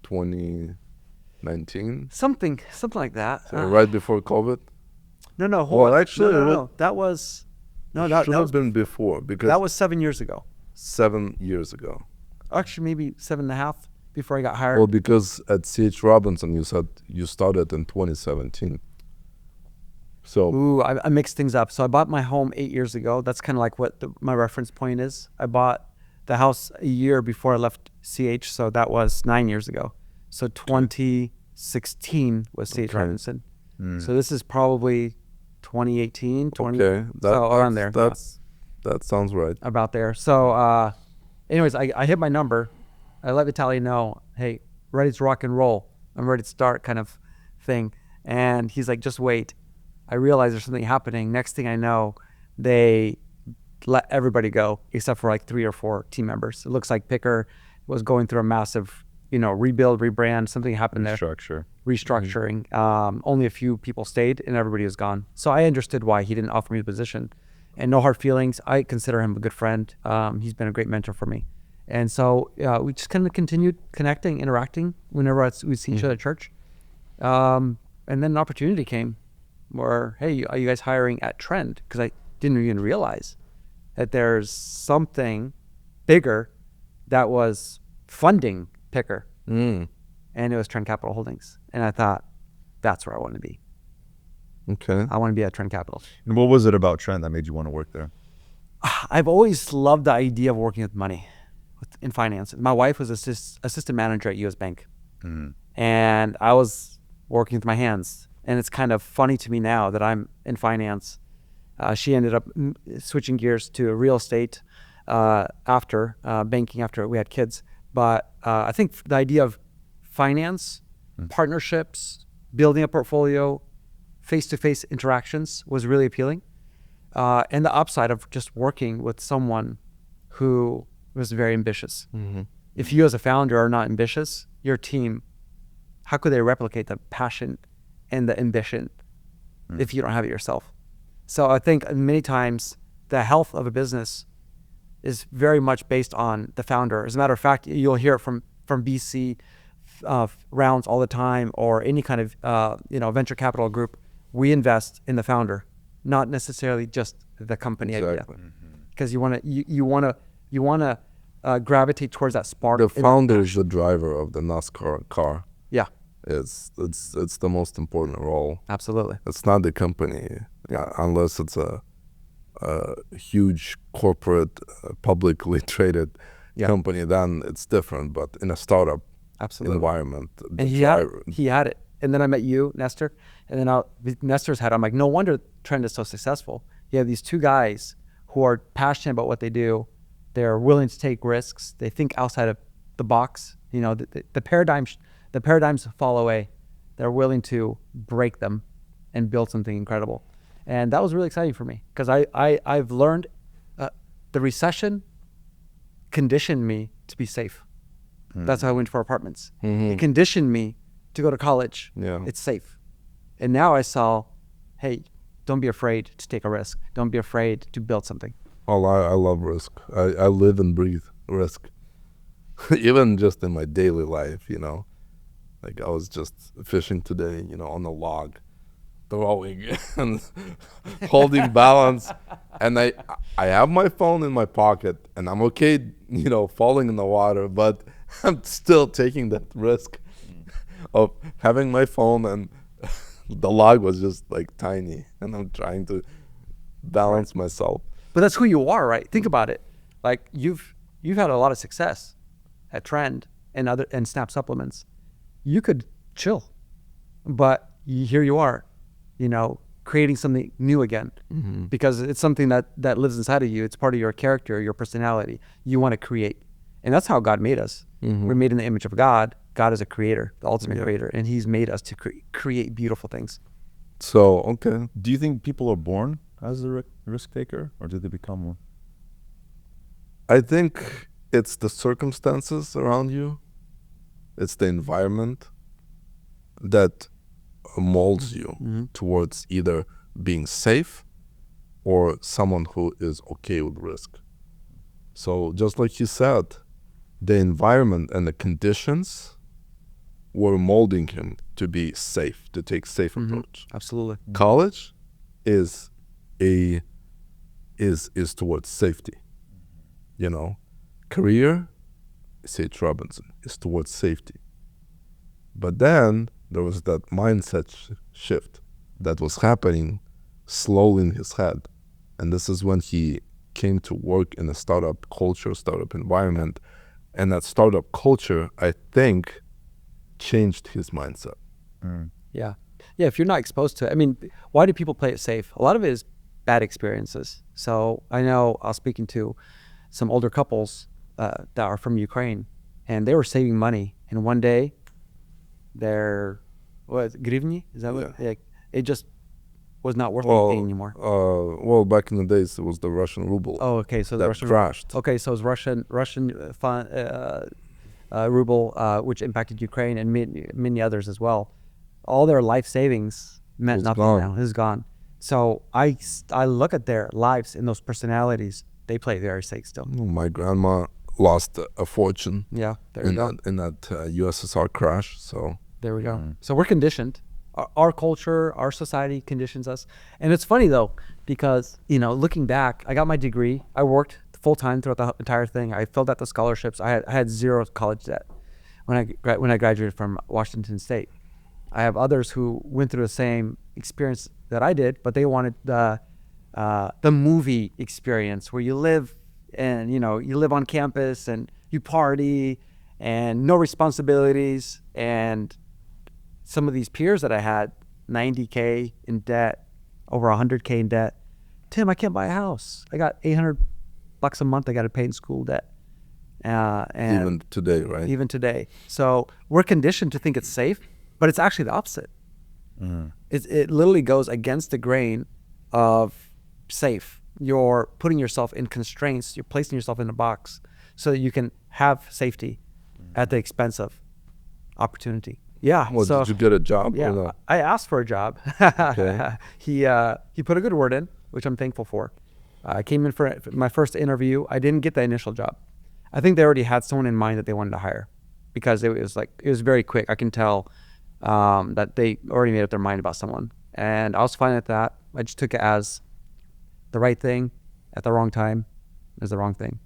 2019? Something like that. So right before COVID? No, hold on. Actually, no. That was, that have been before, because that was 7 years ago. 7 years ago. Actually, maybe 7.5 before I got hired. Well, because at C.H. Robinson, you said you started in 2017. So. Ooh, I mixed things up. So I bought my home 8 years ago. That's kind of like what my reference point is. I bought the house a year before I left CH, so that was 9 years ago. So 2016 was CH Robinson. So this is probably 2018, 20. Okay, so around there. That sounds right. About there. So, anyways, I hit my number. I let Vitaly know, "Hey, ready to rock and roll. I'm ready to start," kind of thing. And he's like, "Just wait." I realized there's something happening. Next thing I know, they let everybody go except for like 3 or 4 team members. It looks like Picker was going through a massive, rebuild, rebrand. Something happened there. Restructuring. Only a few people stayed and everybody was gone. So I understood why he didn't offer me the position. And no hard feelings. I consider him a good friend. He's been a great mentor for me. And so we just kind of continued connecting, interacting whenever we'd see each other at church. And then an opportunity came where, "Hey, are you guys hiring at Trend?" Because I didn't even realize that there's something bigger that was funding Picker. And it was Trend Capital Holdings. And I thought, that's where I want to be. Okay. I want to be at Trend Capital. And what was it about Trend that made you want to work there? I've always loved the idea of working with money in finance. My wife was assistant manager at US Bank. And I was working with my hands, And it's kind of funny to me now that I'm in finance. She ended up switching gears to real estate after banking after we had kids. But I think the idea of finance, partnerships, building a portfolio, face-to-face interactions was really appealing. And the upside of just working with someone who was very ambitious. If you as a founder are not ambitious, your team, how could they replicate the passion and the ambition if you don't have it yourself? So I think many times the health of a business is very much based on the founder. As a matter of fact, you'll hear it from VC rounds all the time, or any kind of venture capital group. We invest in the founder, not necessarily just the company idea, because you want to gravitate towards that spark. The founder is the driver of the NASCAR car. Yeah, It's the most important role. absolutely. It's not the company, unless it's a huge corporate, publicly traded company. Then it's different. But in a startup environment, And he had it. And then I met you, Nestor, and then Nestor's had it. I'm like, no wonder Trend is so successful. You have these two guys who are passionate about what they do. They're willing to take risks. They think outside of the box. The paradigms fall away. They're willing to break them and build something incredible. And that was really exciting for me, because I've learned the recession conditioned me to be safe. That's how I went for apartments. It conditioned me to go to college. It's safe. And now I saw, hey, don't be afraid to take a risk. Don't be afraid to build something. Oh, I love risk. I live and breathe risk. Even just in my daily life, like I was just fishing today, on a log, throwing and holding balance. And I have my phone in my pocket, and I'm okay, falling in the water, but I'm still taking that risk of having my phone, and the log was just like tiny, and I'm trying to balance myself. But that's who you are, right? Think about it. Like you've had a lot of success at Trend and Snap Supplements. You could chill, but here you are, creating something new again, because it's something that lives inside of you. It's part of your character, your personality. You want to create, and that's how God made us. We're made in the image of God. God is a creator, the ultimate creator, and He's made us to create beautiful things. So, okay. Do you think people are born as a risk taker, or do they become one? I think it's the circumstances around you. It's the environment that molds you towards either being safe or someone who is okay with risk. So just like you said, the environment and the conditions were molding him to be safe, to take safe approach. Absolutely. College is towards safety. Career, C.H. Robinson, is towards safety. But then there was that mindset shift that was happening slowly in his head. And this is when he came to work in a startup culture, startup environment. And that startup culture, I think, changed his mindset. Yeah. If you're not exposed to it, I mean, why do people play it safe? A lot of it is bad experiences. So I know I was speaking to some older couples that are from Ukraine, and they were saving money. And one day, their grivny, is that what? It just was not worth anything anymore. Well, back in the days, it was the Russian ruble. Oh, okay. So that the Russian crashed. Okay, so it's Russian ruble, which impacted Ukraine and many others as well. All their life savings meant nothing now. It's gone. So I look at their lives and those personalities. They play very safe still. My grandma lost a fortune. Yeah, there you go. In that USSR crash. So there we go. So we're conditioned. Our culture, our society conditions us. And it's funny though, because looking back, I got my degree. I worked full time throughout the entire thing. I filled out the scholarships. I had zero college debt when I graduated from Washington State. I have others who went through the same experience that I did, but they wanted the movie experience where you live and you live on campus and you party and no responsibilities. And some of these peers that I had, $90K in debt, over $100K in debt. Tim, I can't buy a house. I got $800 a month I got to pay in school debt. And Even today, right? even today. So we're conditioned to think it's safe, but it's actually the opposite. It literally goes against the grain of safe. You're putting yourself in constraints. You're placing yourself in a box so that you can have safety at the expense of opportunity. Yeah. Well, so did you get a job? yeah, Or not? I asked for a job. Okay. He put a good word in, which I'm thankful for. I came in for my first interview. I didn't get the initial job. I think they already had someone in mind that they wanted to hire, because it was very quick. I can tell that they already made up their mind about someone, and I was fine with that. I just took it as the right thing at the wrong time is the wrong thing.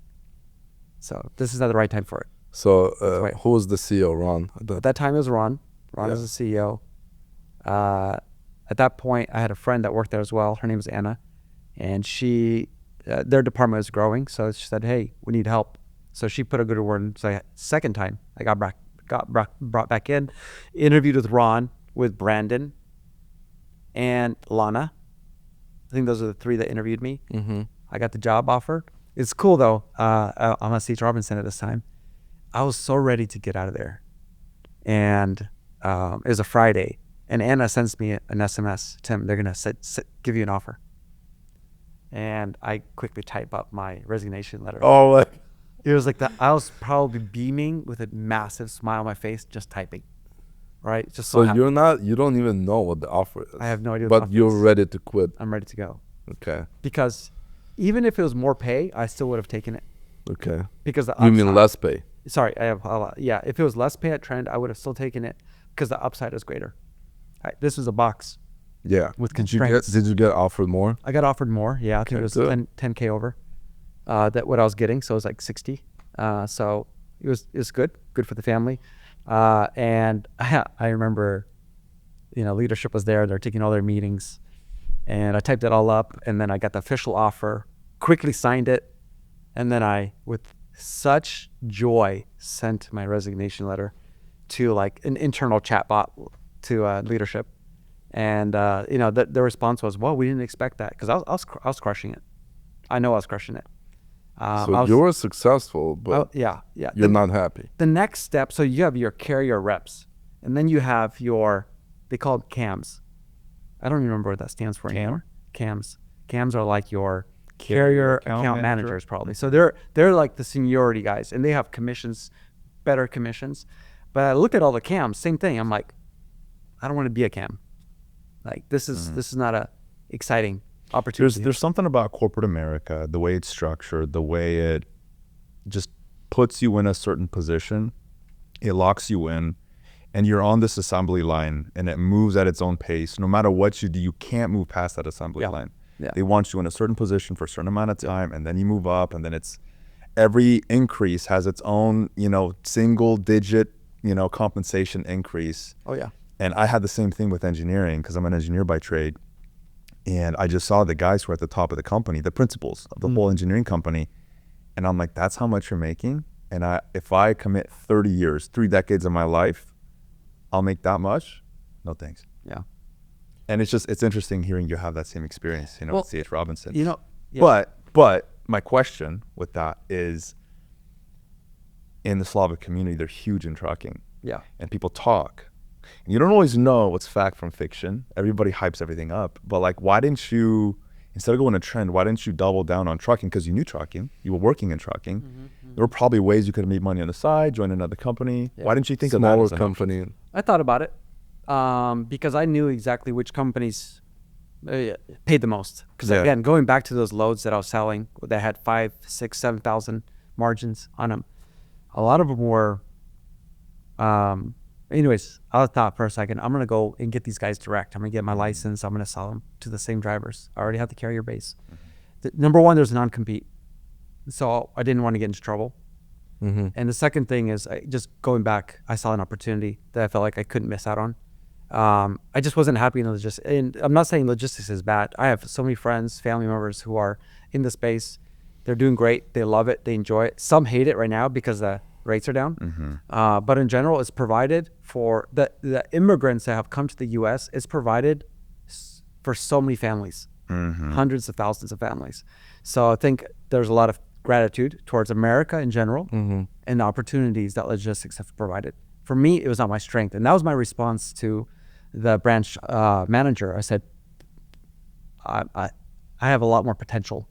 So this is not the right time for it. So right. who was the CEO, Ron? At that time it was Ron. Ron was the CEO. At that point, I had a friend that worked there as well. Her name was Anna, and she, their department was growing. So she said, "Hey, we need help." So she put a good word in. So second time, I got brought back in, interviewed with Ron, with Brandon, and Lana. I think those are the three that interviewed me. Mm-hmm. I got the job offer. It's cool though. I'm at C.H. Robinson at this time. I was so ready to get out of there, and it was a Friday, and Anna sends me an SMS. Tim, they're gonna give you an offer, and I quickly type up my resignation letter. Oh, like, It was like I was probably beaming with a massive smile on my face, just typing, right? Just so happy. you don't even know what the offer is. I have no idea what the But offer you're is. ready to quit. I'm ready to go, Okay. because even if it was more pay, I still would have taken it, Okay. because the You mean upside- less pay? Sorry, I have a lot. Yeah, if it was less pay at Trend, I would have still taken it, because the upside is greater. This was a box Yeah. with Did you constraints. did you get offered more? I got offered more. Yeah, I think Okay, it was good. 10K over that what I was getting. So it was like 60. So it was good for the family. And I remember, leadership was there. They're taking all their meetings, and I typed it all up, and then I got the official offer, quickly signed it, and then I, with such joy, sent my resignation letter to like an internal chat bot to leadership. And the response was, "Well, we didn't expect that," because I was crushing it. I know I was crushing it. So you were successful, but yeah. you're not happy. The next step, so you have your carrier reps, and then you have they call it CAMs. I don't even remember what that stands for anymore. CAMs. CAMs are like your carrier account managers, probably. So they're like the seniority guys, and they have commissions, better commissions. But I looked at all the CAMs, same thing. I'm like, I don't want to be a CAM. Like this is not a exciting opportunity. There's something about corporate America, the way it's structured, the way it just puts you in a certain position, it locks you in, and you're on this assembly line, and it moves at its own pace. No matter what you do, you can't move past that assembly line. Yeah. They want you in a certain position for a certain amount of time, and then you move up, and then it's every increase has its own, single digit, compensation increase. Oh yeah. And I had the same thing with engineering, because I'm an engineer by trade. And I just saw the guys who are at the top of the company, the principals of the whole engineering company. And I'm like, that's how much you're making? And if I commit 30 years, 3 decades of my life, I'll make that much? No thanks. Yeah. And it's interesting hearing you have that same experience, with C.H. Robinson. Yeah. But my question with that is, in the Slavic community, they're huge in trucking. Yeah. And people talk. And you don't always know what's fact from fiction. Everybody hypes everything up. But like, why didn't you, instead of going to Trend, why didn't you double down on trucking? Because you knew trucking. You were working in trucking. There were probably ways you could have made money on the side, join another company. Yeah. Why didn't you think of Smaller that as an option? company. I thought about it because I knew exactly which companies paid the most. Because Yeah. again, going back to those loads that I was selling that had 5, 6, 7,000 margins on them, a lot of them were. Anyways, I thought for a second, I'm gonna go and get these guys direct. I'm gonna get my license. I'm gonna sell them to the same drivers. I already have the carrier base. Number one, there's a non-compete, so I didn't want to get into trouble. Mm-hmm. And the second thing is, just going back, I saw an opportunity that I felt like I couldn't miss out on. I just wasn't happy in logistics. And I'm not saying logistics is bad. I have so many friends, family members who are in the space. They're doing great. They love it. They enjoy it. Some hate it right now because the rates are down. But in general, it's provided for the immigrants that have come to the U.S. It's provided for so many families, hundreds of thousands of families. So I think there's a lot of gratitude towards America in general and the opportunities that logistics have provided. For me, it was not my strength. And that was my response to the branch manager. I said, I have a lot more potential.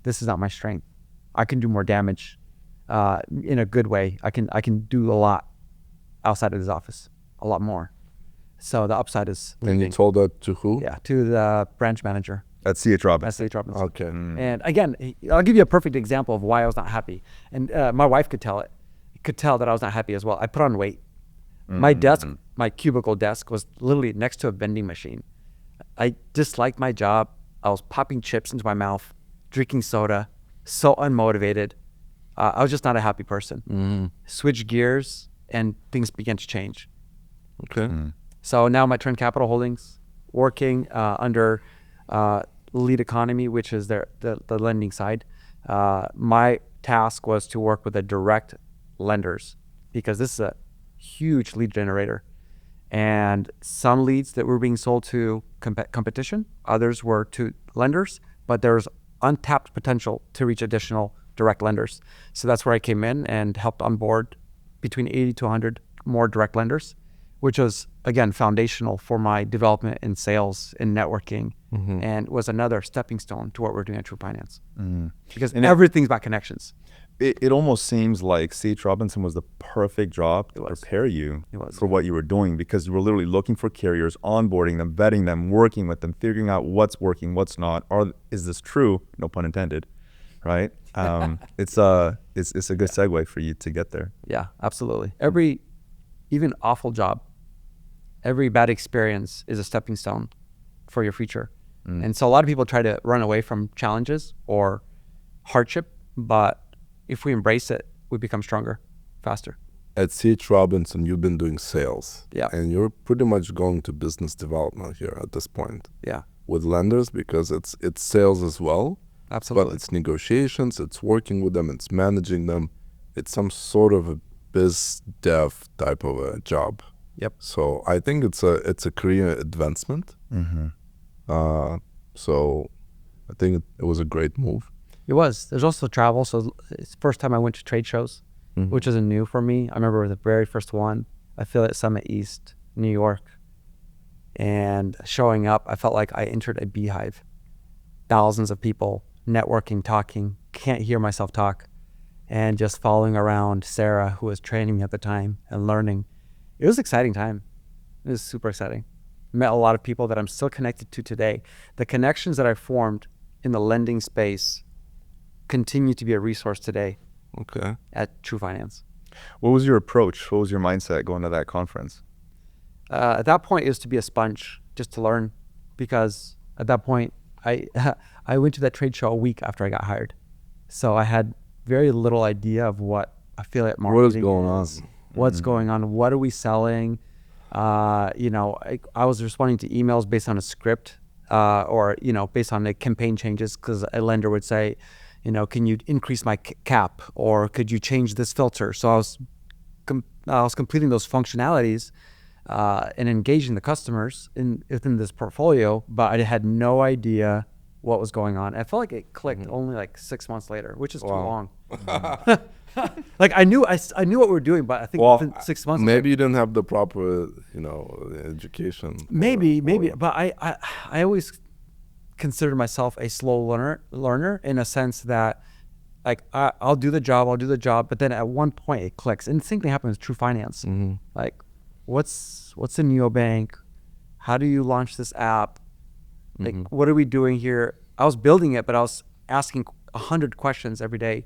This is not my strength. I can do more damage in a good way. I can do a lot outside of this office, a lot more. So the upside is And you told that to who? Yeah, to the branch manager. At C.H. Robinson. At C.H. Robinson. Okay. And again, I'll give you a perfect example of why I was not happy. And my wife could tell that I was not happy as well. I put on weight. My desk, my cubicle desk was literally next to a vending machine. I disliked my job. I was popping chips into my mouth, drinking soda, so unmotivated. I was just not a happy person. Switched gears and things began to change. Okay. So now my Trend Capital Holdings, working under Lead Economy, which is the lending side. My task was to work with the direct lenders because this is a huge lead generator. And some leads that were being sold to competition, others were to lenders, but there's untapped potential to reach additional direct lenders. So that's where I came in and helped onboard between 80 to 100 more direct lenders, which was, again, foundational for my development in sales and networking, and was another stepping stone to what we're doing at True Finance. Because everything's about connections. It almost seems like C.H. Robinson was the perfect job to prepare you for what you were doing, because you were literally looking for carriers, onboarding them, vetting them, working with them, figuring out what's working, what's not. Is this true? No pun intended, right? It's a good segue for you to get there. Yeah, absolutely. Every even awful job, every bad experience is a stepping stone for your future. And so a lot of people try to run away from challenges or hardship, but if we embrace it, we become stronger, faster. At C.H. Robinson, you've been doing sales. Yeah. And you're pretty much going to business development here at this point. Yeah. With lenders, because it's sales as well. Absolutely. But it's negotiations, it's working with them, it's managing them. It's some sort of a biz dev type of a job. Yep. So I think it's a career advancement. So I think it was a great move. It was. There's also travel. So it's the first time I went to trade shows, which isn't new for me. I remember the very first one, Affiliate Summit East, New York. And showing up, I felt like I entered a beehive. Thousands of people, networking, talking, can't hear myself talk. And just following around Sarah, who was training me at the time, and learning. It was an exciting time. It was super exciting. Met a lot of people that I'm still connected to today. The connections that I formed in the lending space continue to be a resource today. Okay. At True Finance. What was your approach? What was your mindset going to that conference? At that point, it was to be a sponge, just to learn, because at that point, I went to that trade show a week after I got hired. So I had very little idea of what affiliate marketing What is going on? What's going on? What are we selling? I was responding to emails based on a script or, based on the campaign changes, because a lender would say, can you increase my cap, or could you change this filter? So I was completing those functionalities and engaging the customers within this portfolio, but I had no idea what was going on. I felt like it clicked only like 6 months later, which is too long. Like I knew what we were doing, but I think within 6 months. Maybe you didn't have the proper, education. Maybe, but I always consider myself a slow learner in a sense that, like, I'll do the job, but then at one point it clicks. And the same thing happens with True Finance. Like, what's a neobank? How do you launch this app? Like, what are we doing here? I was building it, but I was asking 100 questions every day.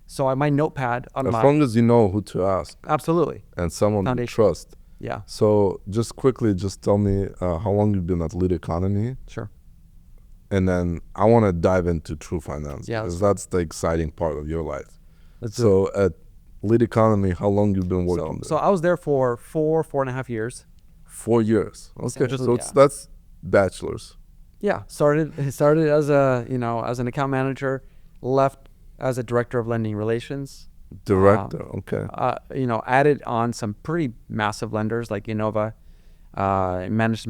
So my notepad on as long as you know who to ask. Absolutely. And someone you trust. Yeah. So just quickly, just tell me how long you've been at Lead Economy. Sure. And then I want to dive into True Finance, Yeah, because that's the exciting part of your life. So at Lead Economy, how long you've been working there? So I was there for 4.5 years. 4 years. Okay. So Yeah. that's bachelor's. Yeah, started as as an account manager, left as a director of lending relations, Director. Okay. Added on some pretty massive lenders like Innova, managed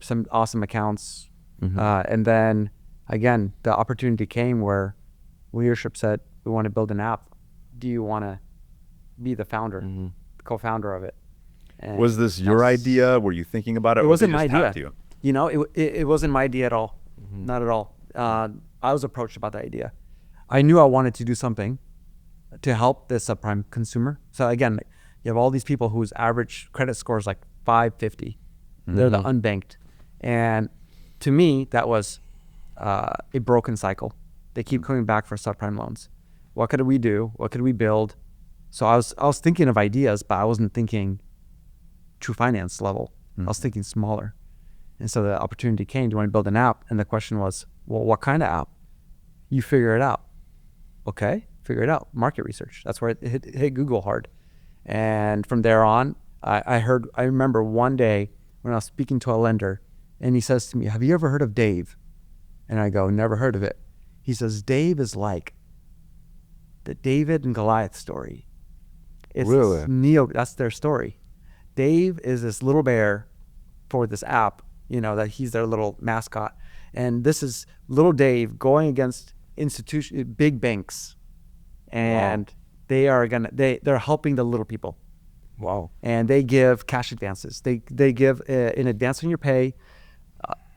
some awesome accounts. And then again, the opportunity came where leadership said, we want to build an app. Do you want to be the founder, co-founder of it? And Was this your idea? Were you thinking about it? It or wasn't they my just idea. tapped you? It wasn't my idea at all. Not at all. I was approached about the idea. I knew I wanted to do something to help the subprime consumer. So again, you have all these people whose average credit score is like 550. They're the unbanked. And to me, that was a broken cycle. They keep coming back for subprime loans. What could we do? What could we build? So I was thinking of ideas, but I wasn't thinking true finance level. I was thinking smaller. And so the opportunity came, do you want to build an app? And the question was, well, what kind of app? You figure it out. Okay, figure it out. Market research. That's where it hit Google hard. And from there on, I remember one day when I was speaking to a lender, and he says to me, have you ever heard of Dave? And I go, never heard of it. He says, Dave is like the David and Goliath story. It's Really? that's their story. Dave is this little bear for this app, that he's their little mascot. And this is little Dave going against big banks. And they're helping the little people. Wow. And they give cash advances. They give in advance on your pay,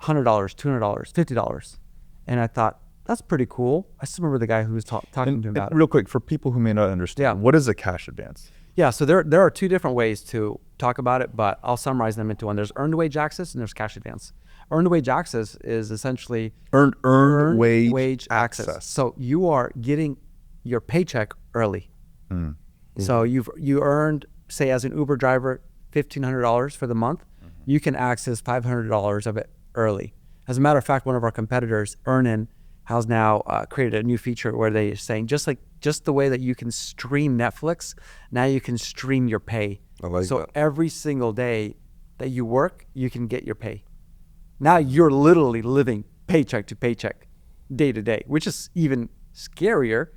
$100, $200, $50. And I thought, that's pretty cool. I still remember the guy who was talking to him about it. Real quick, for people who may not understand, what is a cash advance? Yeah, so there are two different ways to talk about it, but I'll summarize them into one. There's earned wage access and there's cash advance. Earned wage access is essentially Earned wage access. So you are getting your paycheck early. So you earned, say as an Uber driver, $1,500 for the month. You can access $500 of it early. As a matter of fact, one of our competitors, Earnin, has now created a new feature where they're saying just the way that you can stream Netflix, now you can stream your pay. I like so that. every single day that you work, you can get your pay. Now you're literally living paycheck to paycheck, day to day, which is even scarier.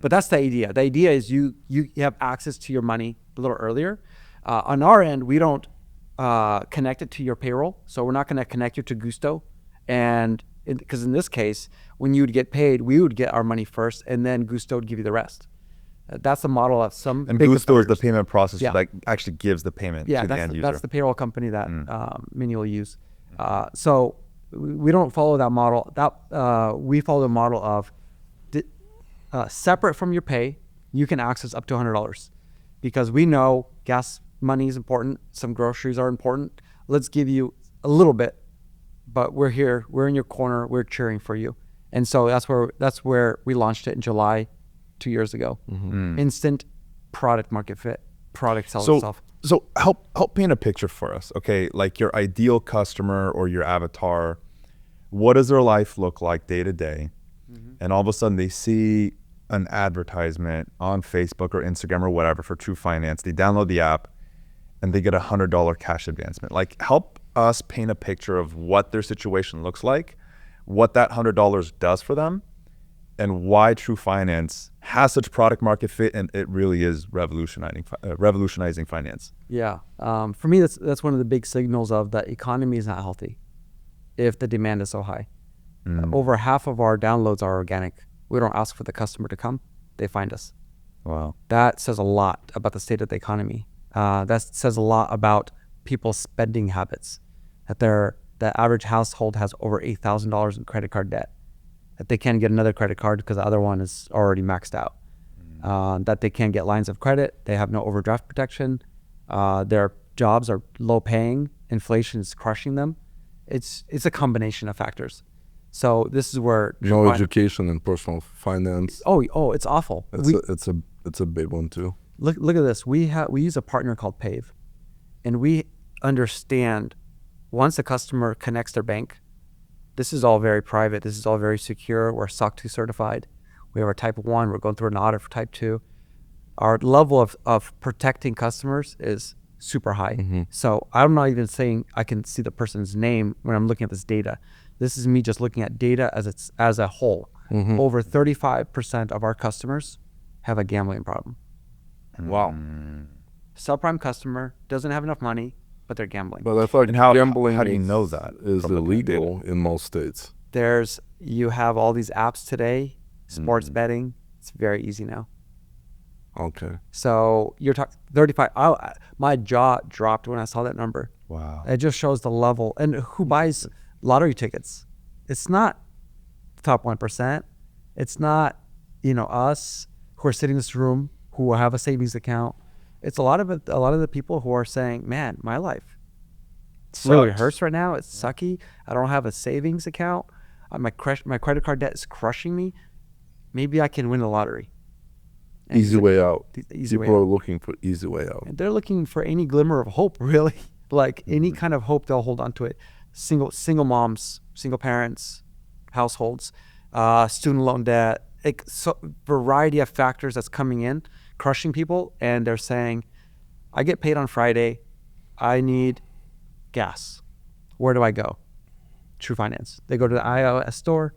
But that's the idea. The idea is you have access to your money a little earlier. On our end, we don't connect it to your payroll, so we're not going to connect you to Gusto. And because in this case, when you would get paid, we would get our money first, and then Gusto would give you the rest. That's the model of some And big Gusto is the competitors. payment processor Yeah. that actually gives the payment to the end user. That's the payroll company that Mini will use. So we don't follow that model. We follow the model of separate from your pay, you can access up to $100 because we know gas money is important. Some groceries are important. Let's give you a little bit, but we're here. We're in your corner. We're cheering for you. And so that's where we launched it in July 2 years ago. Instant product market fit. Product sells itself. So help paint a picture for us, okay? Like your ideal customer or your avatar, what does their life look like day to day? And all of a sudden they see an advertisement on Facebook or Instagram or whatever for True Finance. They download the app and they get a $100 cash advancement. Like help us paint a picture of what their situation looks like, what that $100 does for them, and why True Finance has such product market fit, and it really is revolutionizing finance. Yeah. For me, that's one of the big signals of the economy is not healthy if the demand is so high. Over half of our downloads are organic. We don't ask for the customer to come. They find us. Wow. That says a lot about the state of the economy. That says a lot about people's spending habits, that the average household has over $8,000 in credit card debt, that they can't get another credit card because the other one is already maxed out, that they can't get lines of credit, they have no overdraft protection, their jobs are low paying, inflation is crushing them. It's a combination of factors. So this is where No education in personal finance. Oh, it's awful. It's a big one too. Look at this. We use a partner called Pave, and we understand once a customer connects their bank, this is all very private. This is all very secure. We're SOC 2 certified. We have our type 1. We're going through an audit for type 2. Our level of protecting customers is super high. So I'm not even saying I can see the person's name when I'm looking at this data. This is me just looking at data as a whole. Over 35% of our customers have a gambling problem. Wow. Subprime customer doesn't have enough money, but they're gambling. But I thought And how do gambling you know that is from looking at data? illegal in most states. You have all these apps today, sports betting. It's very easy now. Okay. So you're talking 35. My jaw dropped when I saw that number. Wow. It just shows the level. And who buys lottery tickets? It's not the top 1%. It's not, us who are sitting in this room who have a savings account. It's a lot of the people who are saying, man, my life really hurts right now. It's sucky. I don't have a savings account. My credit card debt is crushing me. Maybe I can win the lottery. And Easy way out. Easy way People are out. looking for easy way out. And they're looking for any glimmer of hope, really. Like any kind of hope, they'll hold on to it. Single moms, single parents, households, student loan debt, variety of factors that's coming in, crushing people. And they're saying, I get paid on Friday. I need gas. Where do I go? True Finance. They go to the iOS store,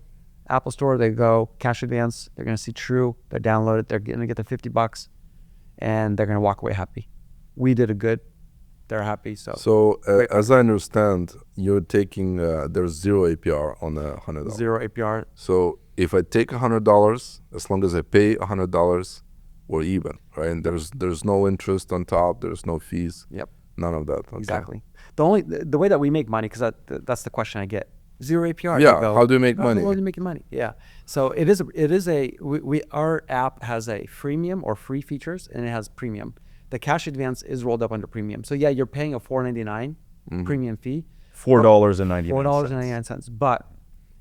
Apple store, they go cash advance. They're going to see True. They download it. They're going to get the $50 and they're going to walk away happy. We did a good. They're happy. So as I understand, you're taking, there's zero APR on the $100. Zero APR. So if I take $100, as long as I pay $100, we're even, right? And there's no interest on top. There's no fees. Yep. None of that. Okay. Exactly. The way that we make money, because that's the question I get. Zero APR. Yeah. How do you make money? How are you making money? Yeah. So our app has a freemium or free features, and it has premium. The cash advance is rolled up under premium. So yeah, you're paying a $4.99 premium fee. $4.99. $4.99. But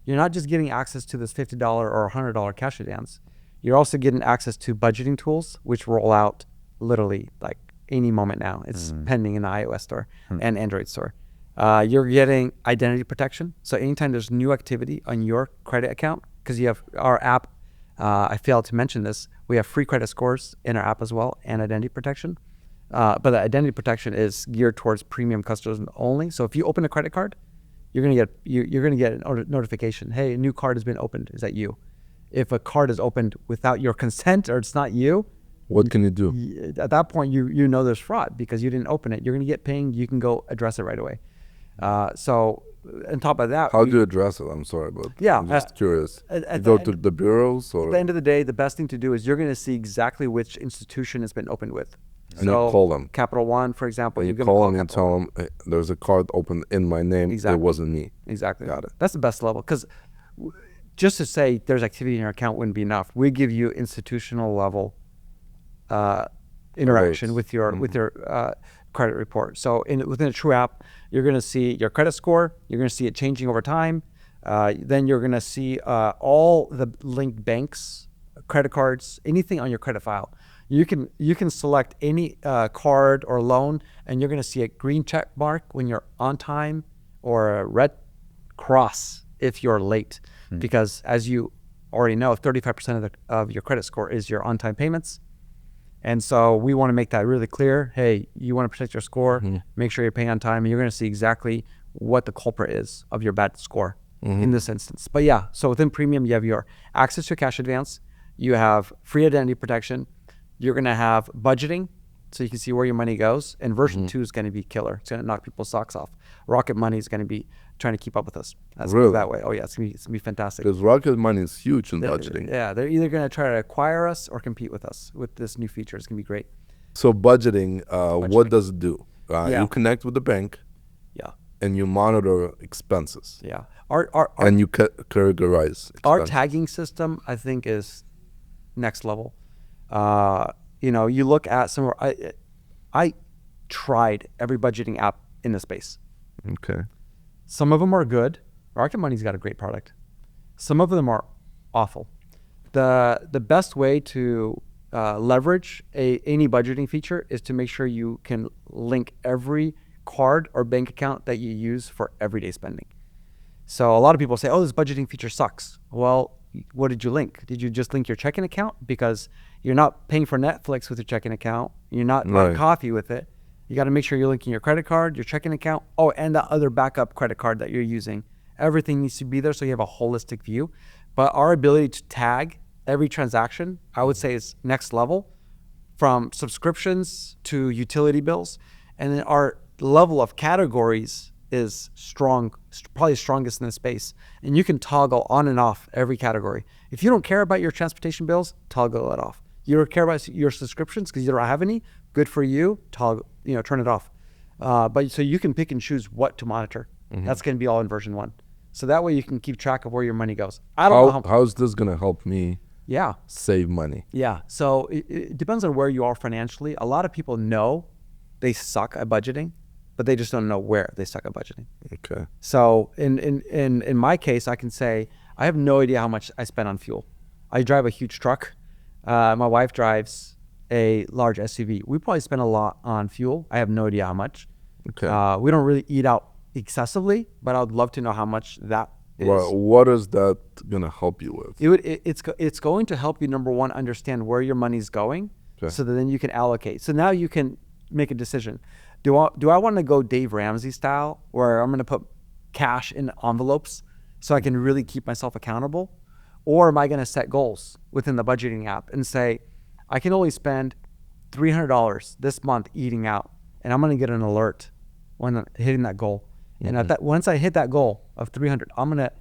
you're not just getting access to this $50 or $100 cash advance. You're also getting access to budgeting tools, which roll out literally like any moment now. It's pending in the iOS store and Android store. You're getting identity protection. So anytime there's new activity on your credit account, because you have our app, I failed to mention this, we have free credit scores in our app as well and identity protection. But the identity protection is geared towards premium customers only. So if you open a credit card, you're gonna get a notification. Hey, a new card has been opened. Is that you? If a card is opened without your consent or it's not you, what can you do? At that point, you know there's fraud because you didn't open it. You're gonna get pinged. You can go address it right away. So on top of that, how do you address it? I'm sorry, but I'm just curious. You go to the bureaus, or at the end of the day, the best thing to do is you're going to see exactly which institution it's been opened with. And you call them. Capital One, for example. You call them and tell them, hey, there's a card open in my name. Exactly. It wasn't me. Exactly. Got it. That's the best level, because just to say there's activity in your account wouldn't be enough. We give you institutional level interaction with your credit report. So within a True app, you're going to see your credit score. You're going to see it changing over time. Then you're going to see all the linked banks, credit cards, anything on your credit file. You can select any card or loan, and you're going to see a green check mark when you're on time, or a red cross if you're late. Because as you already know, 35% of your credit score is your on-time payments. And so we want to make that really clear. Hey, you want to protect your score, make sure you're paying on time, and you're going to see exactly what the culprit is of your bad score in this instance. But yeah, so within premium, you have your access to cash advance, you have free identity protection, you're going to have budgeting, so you can see where your money goes, and version 2 is going to be killer. It's going to knock people's socks off. Rocket Money is going to be trying to keep up with us. That's really? That way. Oh yeah, it's going to be fantastic. Because Rocket Money is huge in budgeting. Yeah, they're either going to try to acquire us or compete with us with this new feature. It's going to be great. So budgeting, what does it do? You connect with the bank. Yeah. And you monitor expenses. Yeah. And you categorize expenses. Our tagging system, I think, is next level. You look at some. I tried every budgeting app in the space. Okay. Some of them are good. Rocket Money's got a great product. Some of them are awful. The best way to leverage any budgeting feature is to make sure you can link every card or bank account that you use for everyday spending. So a lot of people say, oh, this budgeting feature sucks. Well, what did you link? Did you just link your checking account? Because you're not paying for Netflix with your checking account. You're not buying coffee with it. You got to make sure you're linking your credit card, your checking account, and the other backup credit card that you're using. Everything needs to be there so you have a holistic view. But our ability to tag every transaction, I would say, is next level from subscriptions to utility bills. And then our level of categories is strong, probably strongest in the space. And you can toggle on and off every category. If you don't care about your transportation bills, toggle it off. You don't care about your subscriptions because you don't have any, good for you, toggle, turn it off. But so you can pick and choose what to monitor. That's going to be all in version 1. So that way you can keep track of where your money goes. I don't know how's this going to help me save money? Yeah. So it depends on where you are financially. A lot of people know they suck at budgeting, but they just don't know where they suck at budgeting. Okay. So in my case, I can say I have no idea how much I spend on fuel. I drive a huge truck. My wife drives a large SUV. We probably spend a lot on fuel. I have no idea how much. Okay. We don't really eat out excessively, but I would love to know how much that is. Well, what is that going to help you with? It's going to help you, number one, understand where your money's going, so that then you can allocate. So now you can make a decision. Do I want to go Dave Ramsey style, where I'm going to put cash in envelopes so I can really keep myself accountable? Or am I going to set goals within the budgeting app and say, I can only spend $300 this month eating out, and I'm going to get an alert when I'm hitting that goal. And once I hit that goal of 300, I'm going to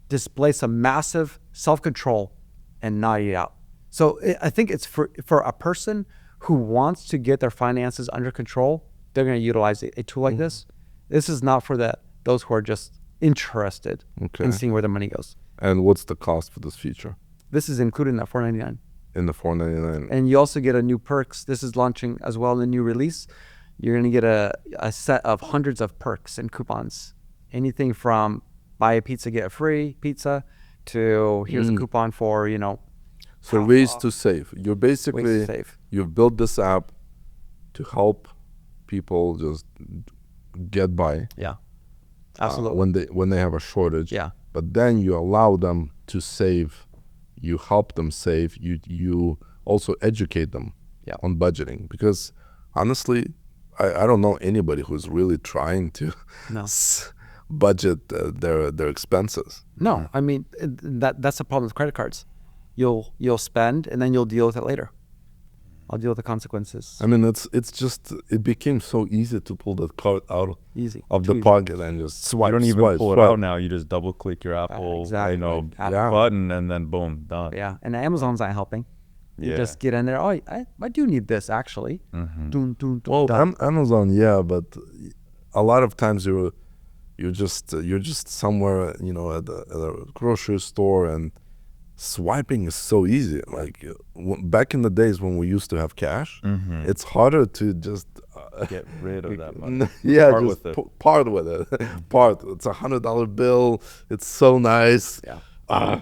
display some massive self-control and not eat out. So I think it's for a person who wants to get their finances under control, they're going to utilize a tool like this. This is not for those who are just interested in seeing where their money goes. And what's the cost for this feature? This is included in that $4.99. In the $4.99. And you also get a new perks. This is launching as well in the new release. You're going to get a set of hundreds of perks and coupons. Anything from buy a pizza, get a free pizza, to here's a coupon for, So ways to save. You're basically, ways to save. You've built this app to help people just get by. Yeah, absolutely. When they have a shortage. Yeah. But then you allow them to save. You help them save. You also educate them on budgeting, because honestly, I don't know anybody who's really trying to budget their expenses. No, I mean that's the problem with credit cards. You'll spend and then you'll deal with it later. I'll deal with the consequences. I mean, it became so easy to pull that card out of the pocket and just swipe. You don't even pull it out now. You just double click your Apple button and then boom, done. Yeah, and Amazon's not helping. You just get in there. Oh, I do need this actually. Well, Amazon, but a lot of times you're just somewhere, at a grocery store, and swiping is so easy. Like back in the days when we used to have cash, it's harder to just get rid of that money. Part with it. Part with it. It's $100 bill. It's so nice. Yeah.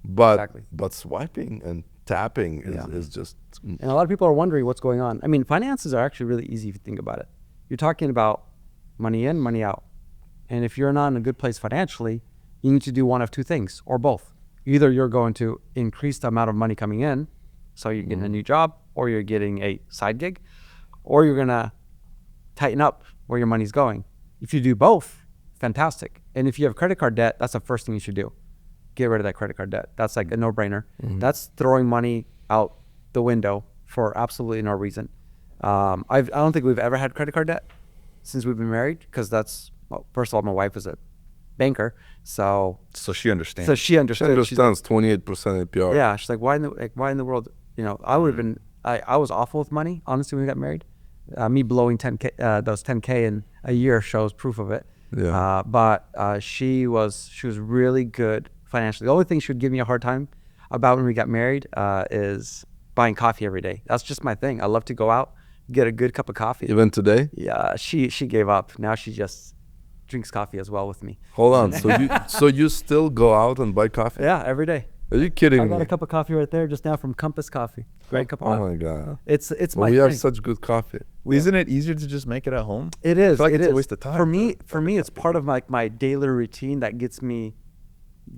But swiping and tapping is just. And a lot of people are wondering what's going on. I mean, finances are actually really easy if you think about it. You're talking about money in, money out. And if you're not in a good place financially, you need to do one of two things, or both. Either you're going to increase the amount of money coming in, so you're getting a new job, or you're getting a side gig, or you're going to tighten up where your money's going. If you do both, fantastic. And if you have credit card debt, that's the first thing you should do. Get rid of that credit card debt. That's like a no-brainer. That's throwing money out the window for absolutely no reason. I don't think we've ever had credit card debt since we've been married, because first of all, my wife is a banker, so she understands. So she understood. She understands 28% APR. Yeah, she's like, why in the world? I would have been. I was awful with money, honestly, when we got married. Me blowing 10K, those 10K in a year shows proof of it. Yeah. But she was really good financially. The only thing she would give me a hard time about when we got married is buying coffee every day. That's just my thing. I love to go out, get a good cup of coffee. Even today? Yeah, she gave up. Now she just drinks coffee as well with me. Hold on. So you still go out and buy coffee? Yeah, every day. Are you kidding me? I got a cup of coffee right there just now from Compass Coffee. Great cup of coffee. Oh my God. It's we have such good coffee. Well, isn't it easier to just make it at home? It is. I feel like it's a waste of time. For me, it's part of my daily routine that gives me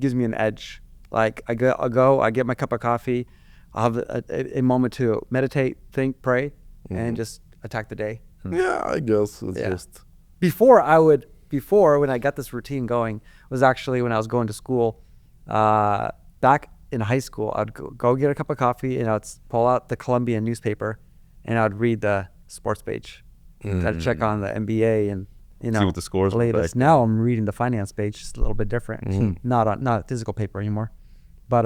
an edge. Like I get my cup of coffee, I'll have a moment to meditate, think, pray, and just attack the day. Yeah, I guess it's just. Before when I got this routine going was actually when I was going to school. Back in high school, I'd go get a cup of coffee and I'd pull out the Colombian newspaper and I'd read the sports page. I'd check on the NBA and See what the scores were latest. like. Now I'm reading the finance page. It's a little bit different. Not physical paper anymore. But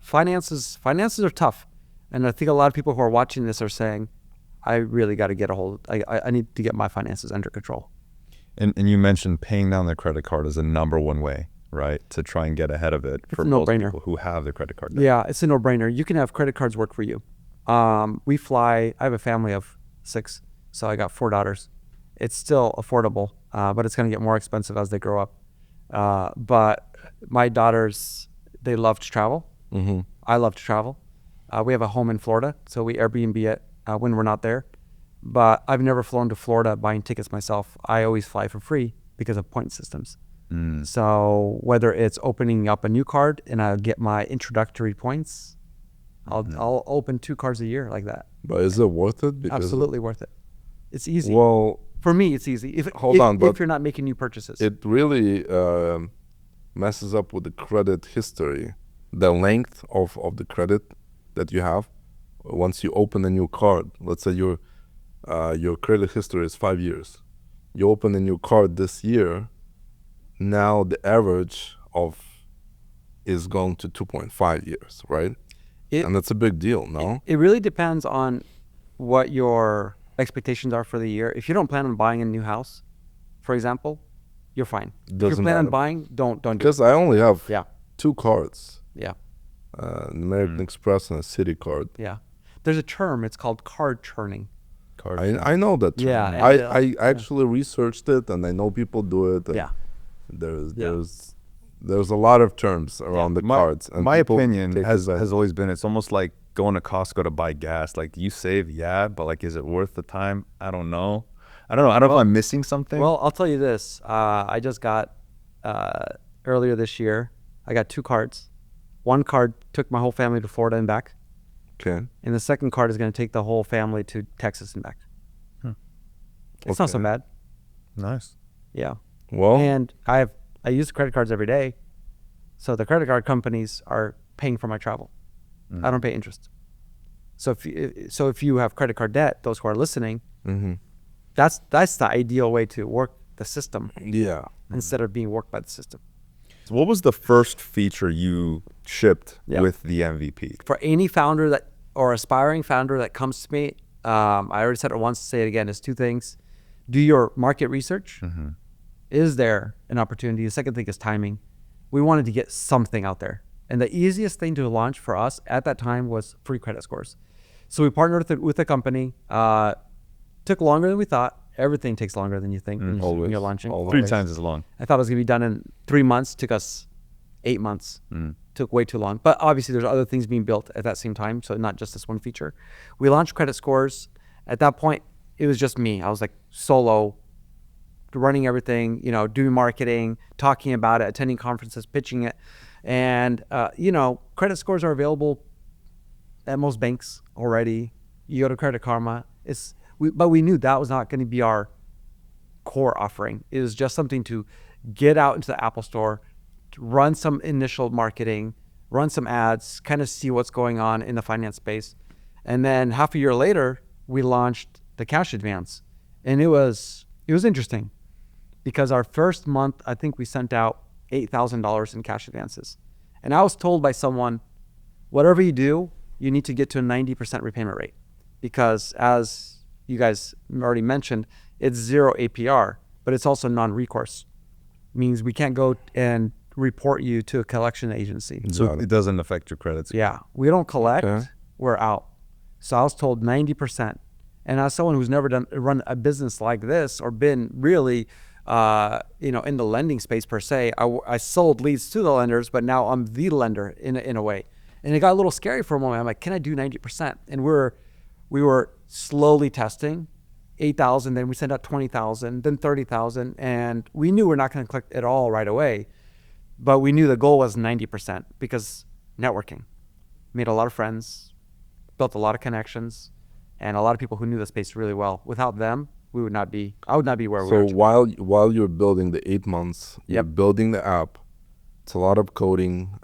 finances are tough, and I think a lot of people who are watching this are saying, I really got to get a hold. I need to get my finances under control. And you mentioned paying down their credit card is the number one way, right, to try and get ahead of it for a most no-brainer. people who have their credit card debt. Yeah, it's a no-brainer. You can have credit cards work for you. We fly. I have a family of 6, so I got 4 daughters. It's still affordable, but it's going to get more expensive as they grow up. But my daughters, they love to travel. I love to travel. We have a home in Florida, so we Airbnb it when we're not there. But I've never flown to Florida buying tickets myself. I always fly for free because of point systems. So whether it's opening up a new card and I'll get my introductory points, I'll open 2 cards a year like that. But is it worth it? Because Absolutely worth it. It's easy. Well, For me, it's easy. If you're not making new purchases. it really messes up with the credit history, the length of the credit that you have. Once you open a new card, let's say your credit history is 5 years. You open a new card this year, now the average is going to 2.5 years, right? And that's a big deal, no? It really depends on what your expectations are for the year. If you don't plan on buying a new house, for example, you're fine. If you plan on buying, don't do it. Because I only have Yeah. 2 cards, Yeah. an American Express and a City card. Yeah. There's a term, it's called card churning. I know that term. Yeah, and, I actually researched it, and I know people do it. And Yeah. There's a lot of terms around the cards. And My people opinion take has advantage. always been, it's almost like going to Costco to buy gas. Like, you save, yeah, but like, is it worth the time? I don't know. I don't know if I'm missing something. Well, I'll tell you this. I just got, earlier this year, I got 2 cards. One card took my whole family to Florida and back. Okay. And the second card is going to take the whole family to Texas and back. It's not so Okay. bad. Nice. Yeah. Well, And I use credit cards every day. So the credit card companies are paying for my travel. I don't pay interest. So if you have credit card debt, those who are listening, that's the ideal way to work the system yeah. instead of being worked by the system. So what was the first feature you shipped Yeah. with the MVP? For any founder or aspiring founder that comes to me, I already said it once, say it again, is 2 things. Do your market research. Is there an opportunity? The second thing is timing. We wanted to get something out there. And the easiest thing to launch for us at that time was free credit scores. So we partnered with a company. Took longer than we thought. Everything takes longer than you think when Always. you're launching. Always. 3 times as long. I thought it was going to be done in 3 months. Took us 8 months. Took way too long. But obviously there's other things being built at that same time. So not just this one feature. We launched credit scores. At that point, it was just me. I was like solo, running everything, doing marketing, talking about it, attending conferences, pitching it. And, credit scores are available at most banks already. You go to Credit Karma. But we knew that was not going to be our core offering. It was just something to get out into the Apple Store, to run some initial marketing, run some ads, kind of see what's going on in the finance space. And then half a year later, we launched the cash advance. And it was interesting because our first month, I think we sent out $8,000 in cash advances. And I was told by someone, whatever you do, you need to get to a 90% repayment rate because as you guys already mentioned, it's 0 APR, but it's also non-recourse. Means we can't go and report you to a collection agency. So it doesn't affect your credits. Yeah, we don't collect, Okay. we're out. So I was told 90%. And as someone who's never run a business like this or been really, in the lending space per se, I sold leads to the lenders, but now I'm the lender in a way. And it got a little scary for a moment. I'm like, can I do 90%? And we were slowly testing 8,000, then we sent out 20,000, then 30,000. And we knew we're not going to collect it all right away, but we knew the goal was 90% because networking. Made a lot of friends, built a lot of connections, and a lot of people who knew the space really well. Without them, I would not be where we are. So while you're building the 8 months, you're building the app, it's a lot of coding.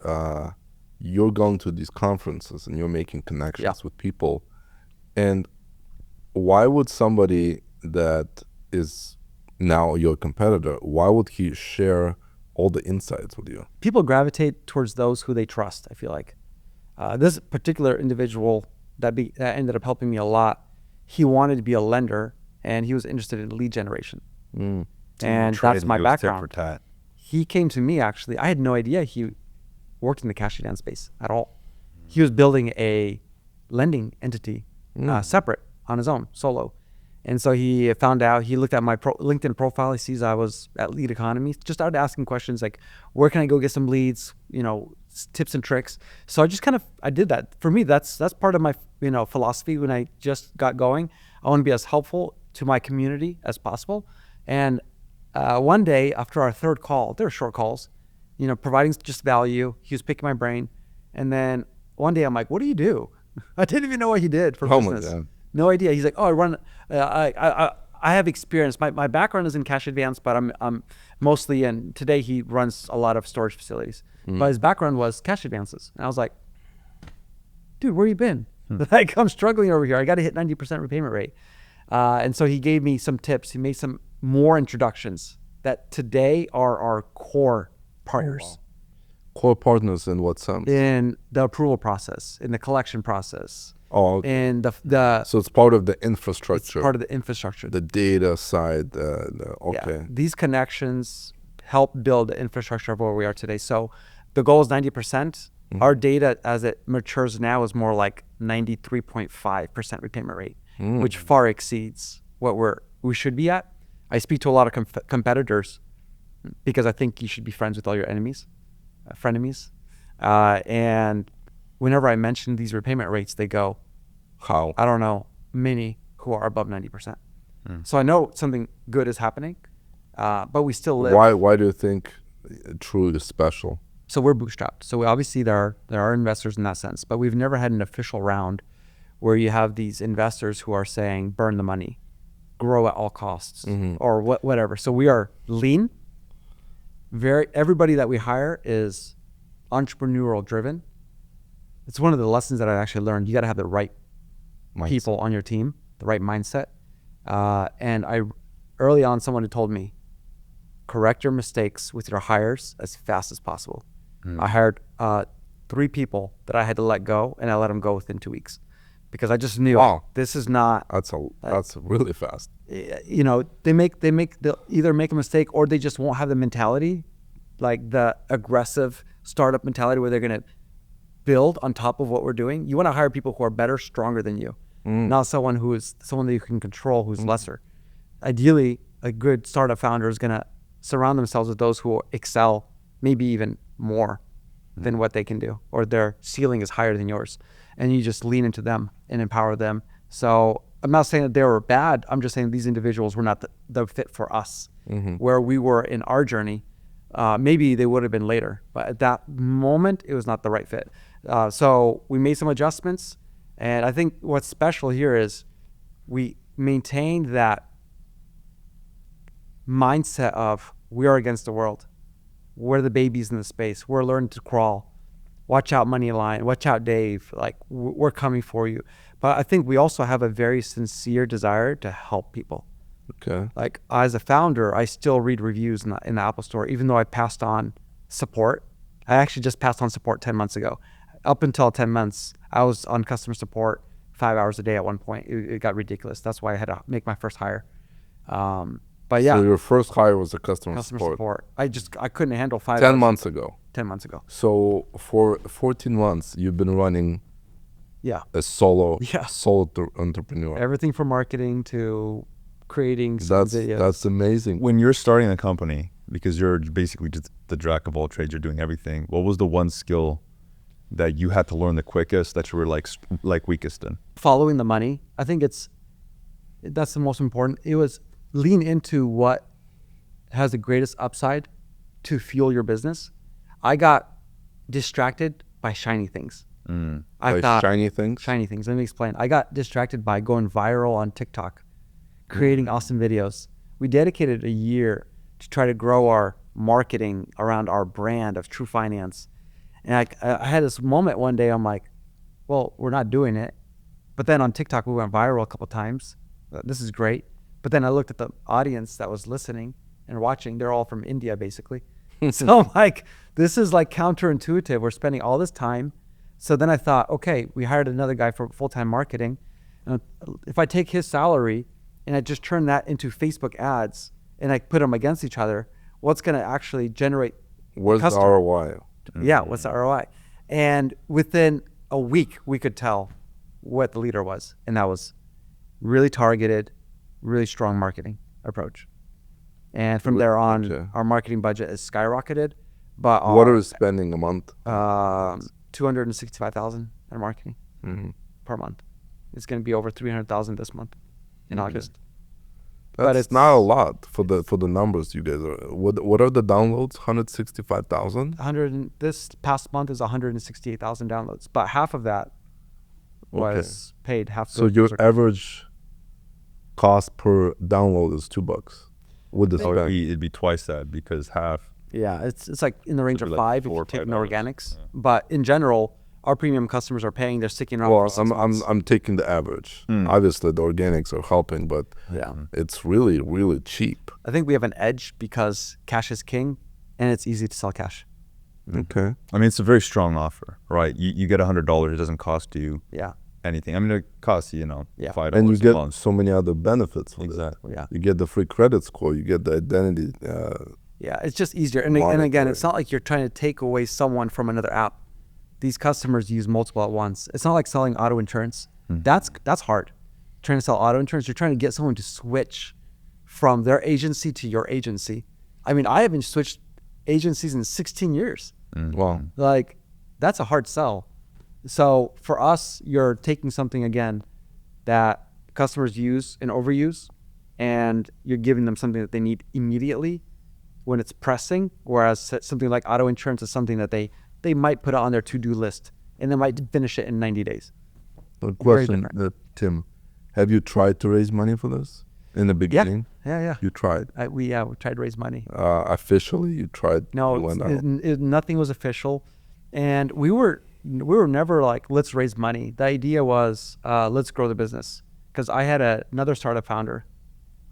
You're going to these conferences and you're making connections with people. And why would somebody that is now your competitor, why would he share all the insights with you? People gravitate towards those who they trust, I feel like. This particular individual that ended up helping me a lot, he wanted to be a lender and he was interested in lead generation. And that's my background. He came to me, actually. I had no idea he worked in the cash advance space at all. He was building a lending entity separate on his own, solo. And so he found out, he looked at my LinkedIn profile. He sees I was at Lead Economy. Just started asking questions like, where can I go get some leads? You know, tips and tricks. So I just I did that. For me, that's part of my, philosophy when I just got going. I want to be as helpful to my community as possible. And one day after our third call, they were short calls, providing just value. He was picking my brain. And then one day I'm like, what do you do? I didn't even know what he did for business. My God. No idea. He's like, oh, I run, I have experience. My background is in cash advance, but I'm mostly in, today he runs a lot of storage facilities. But his background was cash advances. And I was like, dude, where you been? Like, I'm struggling over here. I got to hit 90% repayment rate. And so he gave me some tips. He made some more introductions that today are our core partners. Oh, wow. Core partners in what sense? In the approval process, in the collection process. Oh, okay. And so it's part of the infrastructure. It's part of the infrastructure. The data side. Okay. Yeah. These connections help build the infrastructure of where we are today. So the goal is 90%. Our data as it matures now is more like 93.5% repayment rate, which far exceeds what we should be at. I speak to a lot of competitors because I think you should be friends with all your enemies, frenemies. And whenever I mention these repayment rates, they go, how? I don't know, many who are above 90%. So I know something good is happening, but we still live. Why do you think True is special? So we're bootstrapped. So obviously there are investors in that sense, but we've never had an official round where you have these investors who are saying, burn the money, grow at all costs, or whatever. So we are lean. Everybody that we hire is entrepreneurial driven. It's one of the lessons that I actually learned. You got to have the right people on your team, the right mindset. And early on, someone had told me, correct your mistakes with your hires as fast as possible. I hired 3 people that I had to let go, and I let them go within 2 weeks because I just knew this is not. That's really fast. They'll either make a mistake or they just won't have the mentality, like the aggressive startup mentality where they're going to build on top of what we're doing. You want to hire people who are better, stronger than you, not someone that you can control who's lesser. Ideally, a good startup founder is going to surround themselves with those who excel maybe even more than what they can do, or their ceiling is higher than yours, and you just lean into them and empower them. So I'm not saying that they were bad. I'm just saying these individuals were not the fit for us. Where we were in our journey, maybe they would have been later, but at that moment it was not the right fit. So we made some adjustments, and I think what's special here is we maintained that mindset of we are against the world. We're the babies in the space. We're learning to crawl. Watch out, Moneyline. Watch out, Dave. Like, we're coming for you. But I think we also have a very sincere desire to help people. Okay. Like, as a founder, I still read reviews in the Apple Store, even though I passed on support. I actually just passed on support 10 months ago. Up until 10 months, I was on customer support 5 hours a day at one point. It got ridiculous. That's why I had to make my first hire. But yeah. So your first hire was a customer support. I couldn't handle 5 10 months ago. 10 months ago. So for 14 months, you've been running a solo entrepreneur. Everything from marketing to creating videos. That's amazing. When you're starting a company, because you're basically just the jack of all trades, you're doing everything, what was the one skill that you had to learn the quickest, that you were like weakest in? Following the money. I think that's the most important. It was lean into what has the greatest upside to fuel your business. I got distracted by shiny things. Shiny things? Shiny things. Let me explain. I got distracted by going viral on TikTok, creating awesome videos. We dedicated a year to try to grow our marketing around our brand of True Finance. And I had this moment one day, I'm like, well, we're not doing it. But then on TikTok, we went viral a couple times. This is great. But then I looked at the audience that was listening and watching. They're all from India, basically. So I'm like, this is like counterintuitive. We're spending all this time. So then I thought, okay, we hired another guy for full-time marketing. If I take his salary and I just turn that into Facebook ads and I put them against each other, what's going to actually generate Where's the customer? ROI? Yeah, what's the ROI? And within a week, we could tell what the leader was. And that was really targeted, really strong marketing approach. And from there on, Okay. our marketing budget is skyrocketed. But What are you spending a month? $265,000 in marketing per month. It's going to be over $300,000 this month in August. But That's it's not a lot for the numbers you guys are. What are the downloads? 165,000. This past month is 168,000 downloads, but half of that was paid. Half. So your average cost per download is $2 with the So spec. it'd be twice that because half. Yeah, it's like in the range of Like $5 if $4 you or take $5. no organics. But in general, our premium customers are paying. They're sticking around. Well, for 6 months. I'm taking the average. Obviously, the organics are helping, but Yeah. it's really, really cheap. I think we have an edge because cash is king, and it's easy to sell cash. Okay. I mean, it's a very strong offer, right? You get $100. It doesn't cost you Yeah, anything. I mean, it costs you, Yeah. $5 And you a get month. so many other benefits with it. Exactly. yeah, You get the free credit score. You get the identity. yeah. It's just easier. And again, it's not like you're trying to take away someone from another app. These customers use multiple at once. It's not like selling auto insurance. That's hard. Trying to sell auto insurance, you're trying to get someone to switch from their agency to your agency. I mean, I haven't switched agencies in 16 years. Wow. Like, that's a hard sell. So for us, you're taking something again that customers use and overuse, and you're giving them something that they need immediately when it's pressing. Whereas something like auto insurance is something that they might put on their to-do list and they might finish it in 90 days. The question, different. Tim, have you tried to raise money for this in the beginning? Yeah. You tried. We tried to raise money. Officially, you tried. No, you went out. nothing was official, and we were never like, let's raise money. The idea was let's grow the business, because I had another startup founder.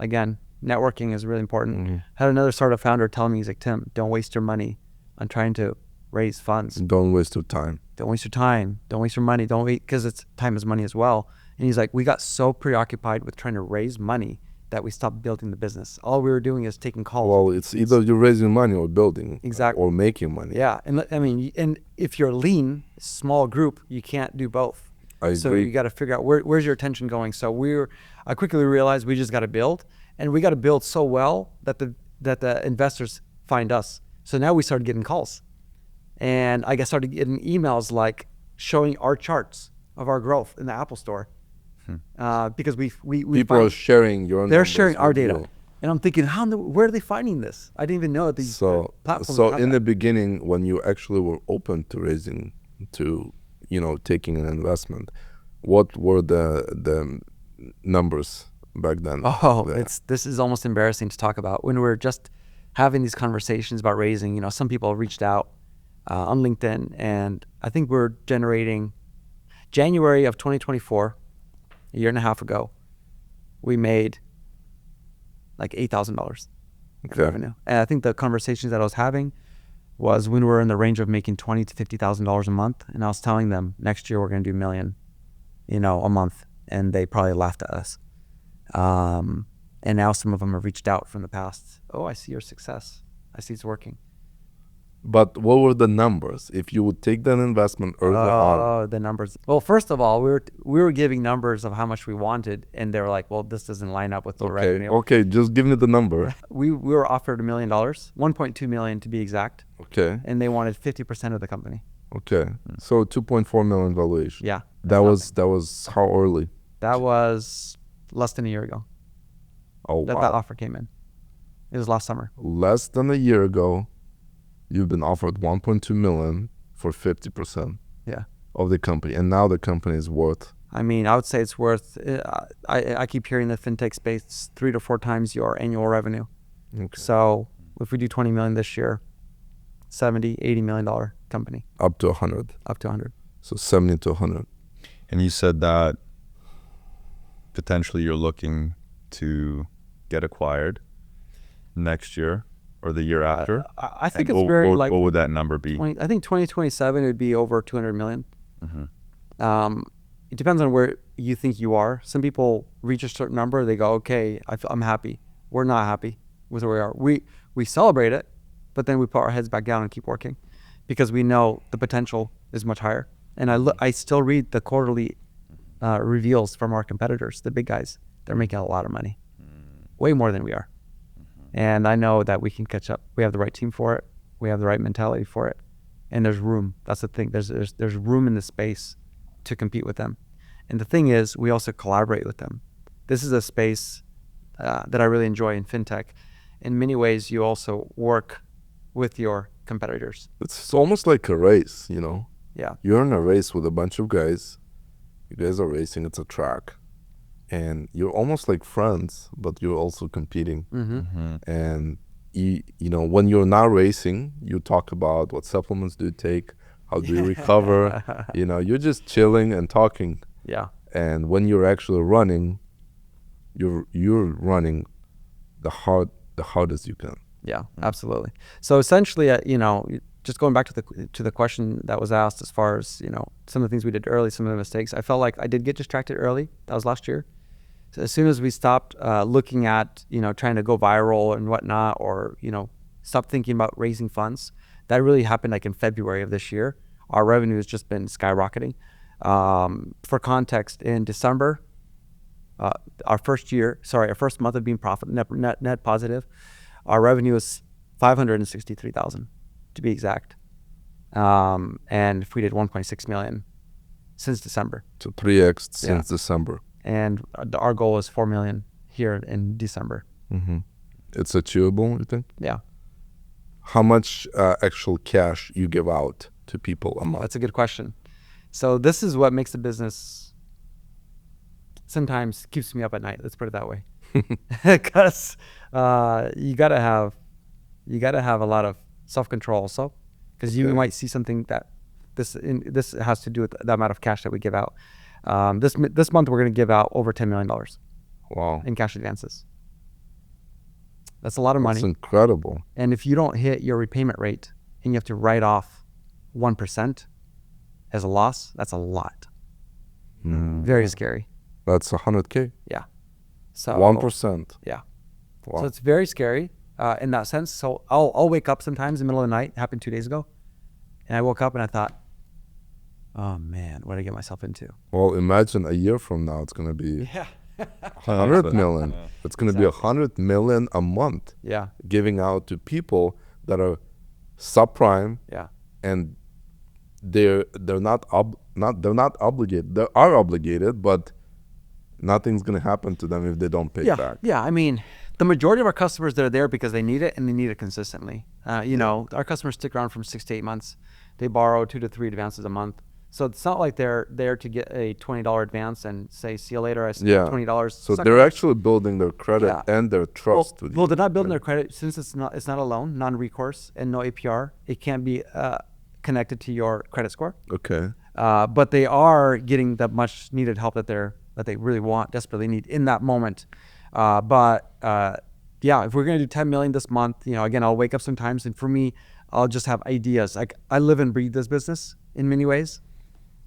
Again, networking is really important. Had another startup founder tell me, he's like, Tim, don't waste your money on trying to raise funds. Don't waste your time. Don't waste your time. Don't waste your money. Don't wait, because it's time is money as well. And he's like, we got so preoccupied with trying to raise money that we stopped building the business. All we were doing is taking calls. Well, it's either you're raising money or building. Exactly. Or making money. Yeah, and I mean, and if you're lean, small group, you can't do both. So agree. you got to figure out where's your attention going. So I quickly realized we just got to build, and we got to build so well that the investors find us. So now we started getting calls, and I started getting emails like showing our charts of our growth in the Apple Store, because we People are sharing your. they're numbers sharing our with data. you. And I'm thinking, where are they finding this? I didn't even know that these platforms. So have in that. the beginning, when you actually were open to taking an investment, what were the numbers back then? Oh, Yeah. this is almost embarrassing to talk about. When we're just having these conversations about raising, some people reached out on LinkedIn, and I think we're generating January of 2024, a year and a half ago, we made like $8,000 Okay. revenue. And I think the conversations that I was having was when we were in the range of making $20,000 to $50,000 a month, and I was telling them next year we're going to do $1 million, a month, and they probably laughed at us. And now some of them have reached out from the past. Oh, I see your success. I see it's working. But what were the numbers if you would take that investment early on? Oh, the numbers. Well, first of all, we were giving numbers of how much we wanted, and they were like, well, this doesn't line up with the revenue. Okay, just give me the number. We were offered $1 million, 1.2 million to be exact, Okay, and they wanted 50% of the company. okay. So 2.4 million valuation. Yeah. That was how early? That was less than a year ago Oh that wow. that offer came in. It was last summer. Less than a year ago, you've been offered 1.2 million for 50% Yeah. of the company, and now the company is worth. I mean, I would say it's worth, I keep hearing the fintech space 3 to 4 times your annual revenue. Okay. So if we do 20 million this year, 70, $80 million company, Up to 100. up to 100. So 70 to 100. And you said that potentially you're looking to get acquired next year or the year after? I think And it's very like what would that number be? I think 2027 it would be over 200 million. Mm-hmm. It depends on where you think you are. Some people reach a certain number, they go, okay, I'm happy. We're not happy with where we are. We celebrate it, but then we put our heads back down and keep working because we know the potential is much higher. And I still read the quarterly reveals from our competitors, the big guys. They're making a lot of money, way more than we are. And I know that we can catch up. We have the right team for it. We have the right mentality for it. And there's room. That's the thing. There's room in the space to compete with them. And the thing is, we also collaborate with them. This is a space that I really enjoy in fintech. In many ways, you also work with your competitors. It's almost like a race, you know. Yeah. You're in a race with a bunch of guys. You guys are racing. It's a track. And you're almost like friends, but you're also competing. Mm-hmm. And, you know, when you're not racing, you talk about what supplements do you take, how do you recover. You know, you're just chilling and talking. Yeah. And when you're actually running, you're running the hardest you can. Yeah, absolutely. So essentially, you know, just going back to the question that was asked as far as, you know, some of the things we did early, some of the mistakes, I felt like I did get distracted early. That was last year. So as soon as we stopped looking at, you know, trying to go viral and whatnot, or, you know, stop thinking about raising funds, that really happened like in February of this year. Our revenue has just been skyrocketing. For context, in December, our first month of being net positive, our revenue was 563,000 to be exact. And if we did 1.6 million since December. So 3x since December. And our goal is 4 million here in December. Mm-hmm. It's achievable, you think? Yeah. How much actual cash you give out to people a month? That's a good question. So this is what makes the business sometimes keeps me up at night. Let's put it that way. Because you gotta have a lot of self-control also, because you might see something that this has to do with the amount of cash that we give out. This month we're going to give out over $10 million. Wow. In cash advances. That's a lot of money. That's incredible. And if you don't hit your repayment rate and you have to write off 1% as a loss, that's a lot. Very scary. That's 100K. Yeah. So 1%. Yeah. Wow. So it's very scary in that sense. So I'll wake up sometimes in the middle of the night. It happened 2 days ago. And I woke up and I thought, oh man, what did I get myself into? Well, imagine a year from now, it's going to be 100 million. It's going to be 100 million a month. Yeah. Giving out to people that are subprime. Yeah. And they're not obligated. They are obligated, but nothing's going to happen to them if they don't pay back. Yeah. I mean, the majority of our customers, they're there because they need it and they need it consistently. You know, our customers stick around from 6 to 8 months. They borrow 2 to 3 advances a month. So it's not like they're there to get a $20 advance and say, see you later, I spent $20. So they're actually building their credit and their trust. Well, they're not building their credit since it's not a loan, non-recourse, and no APR. It can't be connected to your credit score. Okay. But they are getting the much needed help that they really want, desperately need in that moment. But if we're gonna do 10 million this month, you know, again, I'll wake up sometimes, and for me, I'll just have ideas. Like, I live and breathe this business in many ways.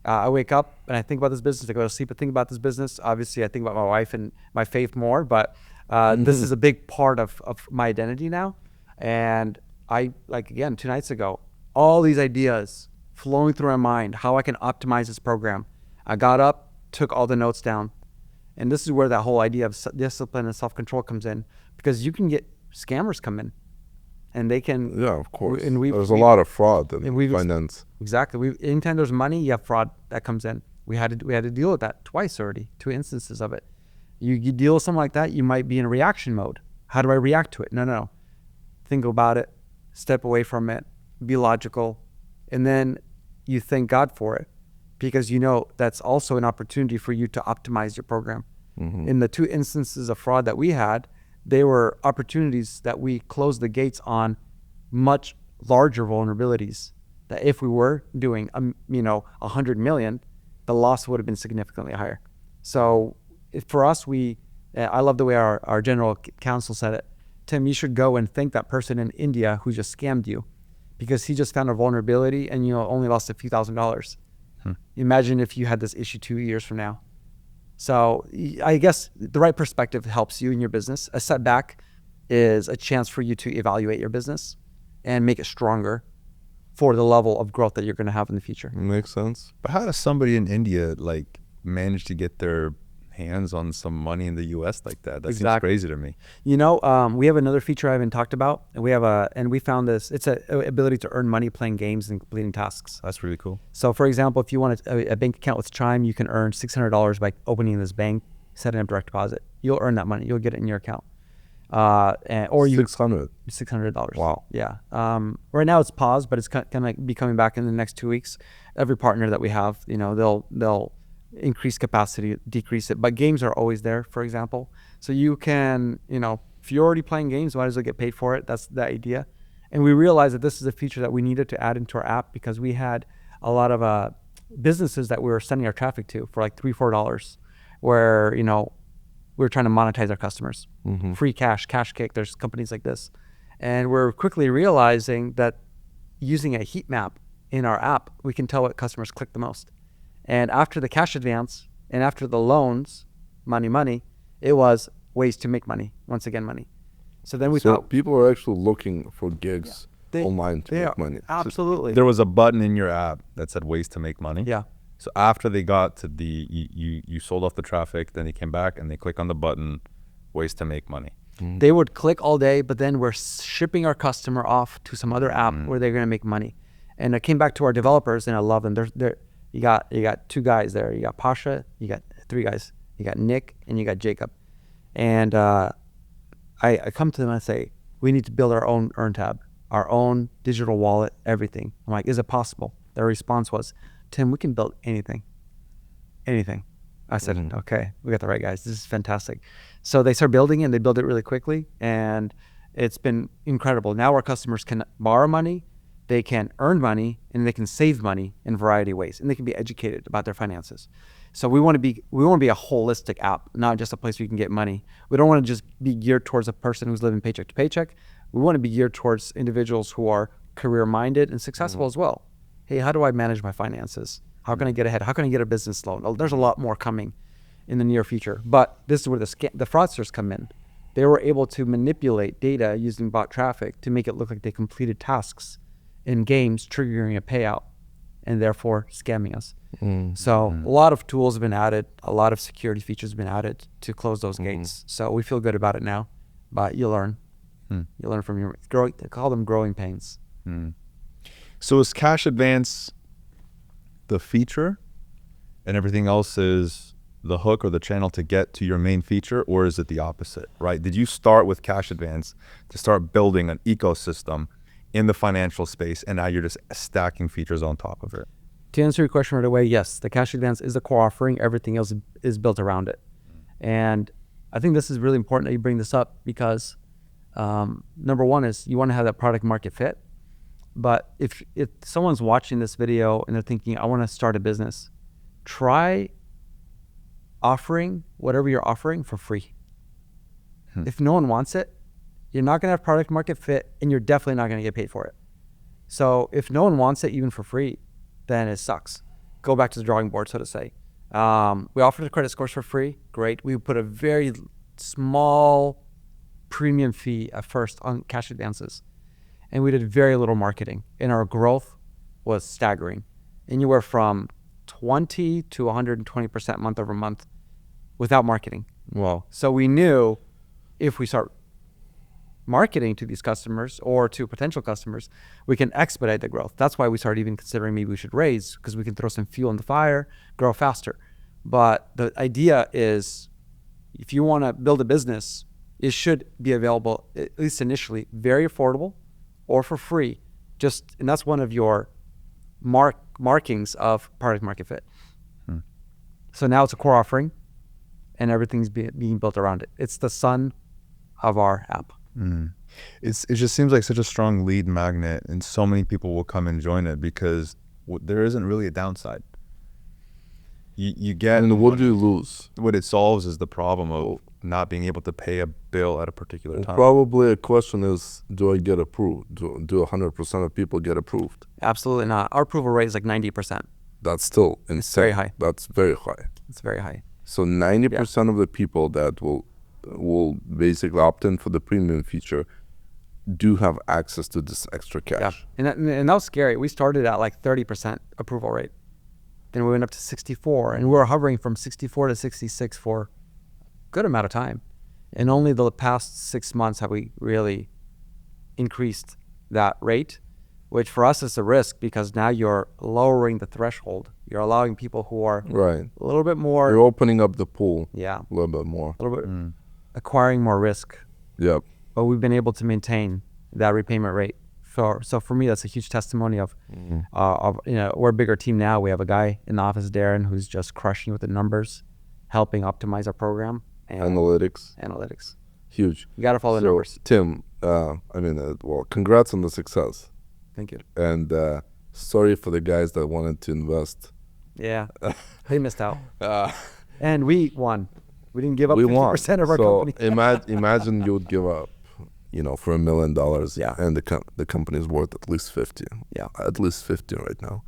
I wake up and I think about this business. I go to sleep and think about this business. Obviously, I think about my wife and my faith more, but this is a big part of my identity now. And I, like, again, 2 nights ago, all these ideas flowing through my mind, how I can optimize this program. I got up, took all the notes down. And this is where that whole idea of discipline and self-control comes in, because you can get scammers come in. And they can. Yeah, of course. And there's a lot of fraud in finance. Exactly. Anytime there's money, you have fraud that comes in. We had to deal with that twice already, 2 instances of it. You deal with something like that, you might be in reaction mode. How do I react to it? No. Think about it, step away from it, be logical, and then you thank God for it, because you know that's also an opportunity for you to optimize your program. In the 2 instances of fraud that we had, they were opportunities that we closed the gates on much larger vulnerabilities, that if we were doing 100 million, the loss would have been significantly higher. So for us, I love the way our general counsel said it. Tim, you should go and thank that person in India who just scammed you, because he just found a vulnerability and only lost a few $1,000s. Imagine if you had this issue 2 years from now. So I guess the right perspective helps you in your business. A setback is a chance for you to evaluate your business and make it stronger for the level of growth that you're going to have in the future. Makes sense. But how does somebody in India like manage to get their hands on some money in the US like that? That seems crazy to me. We have another feature I haven't talked about, and we found this. It's a ability to earn money playing games and completing tasks. That's really cool. So, for example, if you want a bank account with Chime, you can earn $600 by opening this bank, setting up direct deposit. You'll earn that money. You'll get it in your account. Or you $600. Wow. Yeah. Right now it's paused, but it's gonna be coming back in the next 2 weeks. Every partner that we have, they'll increase capacity, decrease it, but games are always there, for example. So you can, if you're already playing games, might as well get paid for it. That's the idea. And we realized that this is a feature that we needed to add into our app, because we had a lot of businesses that we were sending our traffic to for like $3-4, where we were trying to monetize our customers. Free cash kick. There's companies like this, and we're quickly realizing that using a heat map in our app, we can tell what customers click the most. And after the cash advance and after the loans, money, it was ways to make money. Once again, money. So then we thought people are actually looking for gigs online to make money. Absolutely. There was a button in your app that said ways to make money. Yeah. So after they got to you sold off the traffic, then they came back and they click on the button, ways to make money. They would click all day, but then we're shipping our customer off to some other app where they're going to make money. And I came back to our developers, and I love them. You got 2 guys there. You got Pasha, you got 3 guys. You got Nick, and you got Jacob. And I come to them and I say, we need to build our own Earn tab, our own digital wallet, everything. I'm like, is it possible? Their response was, Tim, we can build anything. I said, okay, we got the right guys. This is fantastic. So they start building it, and they build it really quickly, and it's been incredible. Now our customers can borrow money, they can earn money, and they can save money in a variety of ways, and they can be educated about their finances. So we want to be a holistic app, not just a place where you can get money. We don't want to just be geared towards a person who's living paycheck to paycheck. We want to be geared towards individuals who are career-minded and successful as well. Hey, how do I manage my finances? How can I get ahead? How can I get a business loan? Oh, there's a lot more coming in the near future. But this is where the fraudsters come in. They were able to manipulate data using bot traffic to make it look like they completed tasks in games, triggering a payout, and therefore scamming us. So a lot of tools have been added. A lot of security features have been added to close those gates. So we feel good about it now. But you learn. You learn from your growing. They call them growing pains. So is cash advance the feature and everything else is the hook or the channel to get to your main feature, or is it the opposite, right? Did you start with cash advance to start building an ecosystem in the financial space, and now you're just stacking features on top of it? To answer your question right away, yes, the cash advance is the core offering. Everything else is built around it. And I think this is really important that you bring this up, because number one is you want to have that product market fit. But if someone's watching this video and they're thinking, I want to start a business, try offering whatever you're offering for free. If no one wants it, you're not going to have product market fit, and you're definitely not going to get paid for it. So if no one wants it even for free, then it sucks. Go back to the drawing board, so to say. We offered the credit scores for free. Great. We put a very small premium fee at first on cash advances. And we did very little marketing, and our growth was staggering. Anywhere from 20 to 120% month over month without marketing. Wow. So we knew if we start marketing to these customers or to potential customers, we can expedite the growth. That's why we started even considering maybe we should raise, because we can throw some fuel in the fire, grow faster. But the idea is, if you want to build a business, it should be available, at least initially, very affordable or for free. And that's one of your markings of product market fit. So now it's a core offering, and everything's being built around it. It's the sun of our app. It just seems like such a strong lead magnet, and so many people will come and join it because there isn't really a downside. you get And what do you lose? what it solves is the problem of not being able to pay a bill at a particular time. Probably a question is, do I get approved? Do 100% of people get approved? Absolutely not. Our approval rate is like 90%. That's still insane. very high. That's very high. It's very high. So 90% of the people that will basically opt in for the premium feature do have access to this extra cash. Yeah, and that was scary. We started at like 30% approval rate. Then we went up to 64, and we were hovering from 64 to 66 for a good amount of time. And only the past 6 months have we really increased that rate, which for us is a risk because now you're lowering the threshold. You're allowing people who are Right. a little bit more, You're opening up the pool yeah, a little bit more. a little bit acquiring more risk. Yep. But we've been able to maintain that repayment rate. So for me, that's a huge testimony of we're a bigger team now. We have a guy in the office, Darren, who's just crushing with the numbers, helping optimize our program and Analytics. Huge. You got to follow the numbers. Tim, well, congrats on the success. Thank you. And sorry for the guys that wanted to invest. Yeah, they missed out. And we won. We didn't give up We 50% won. of our So company. imagine you would give up, for $1 million. Yeah. And the company is worth at least 50. Yeah. At least 50 right now.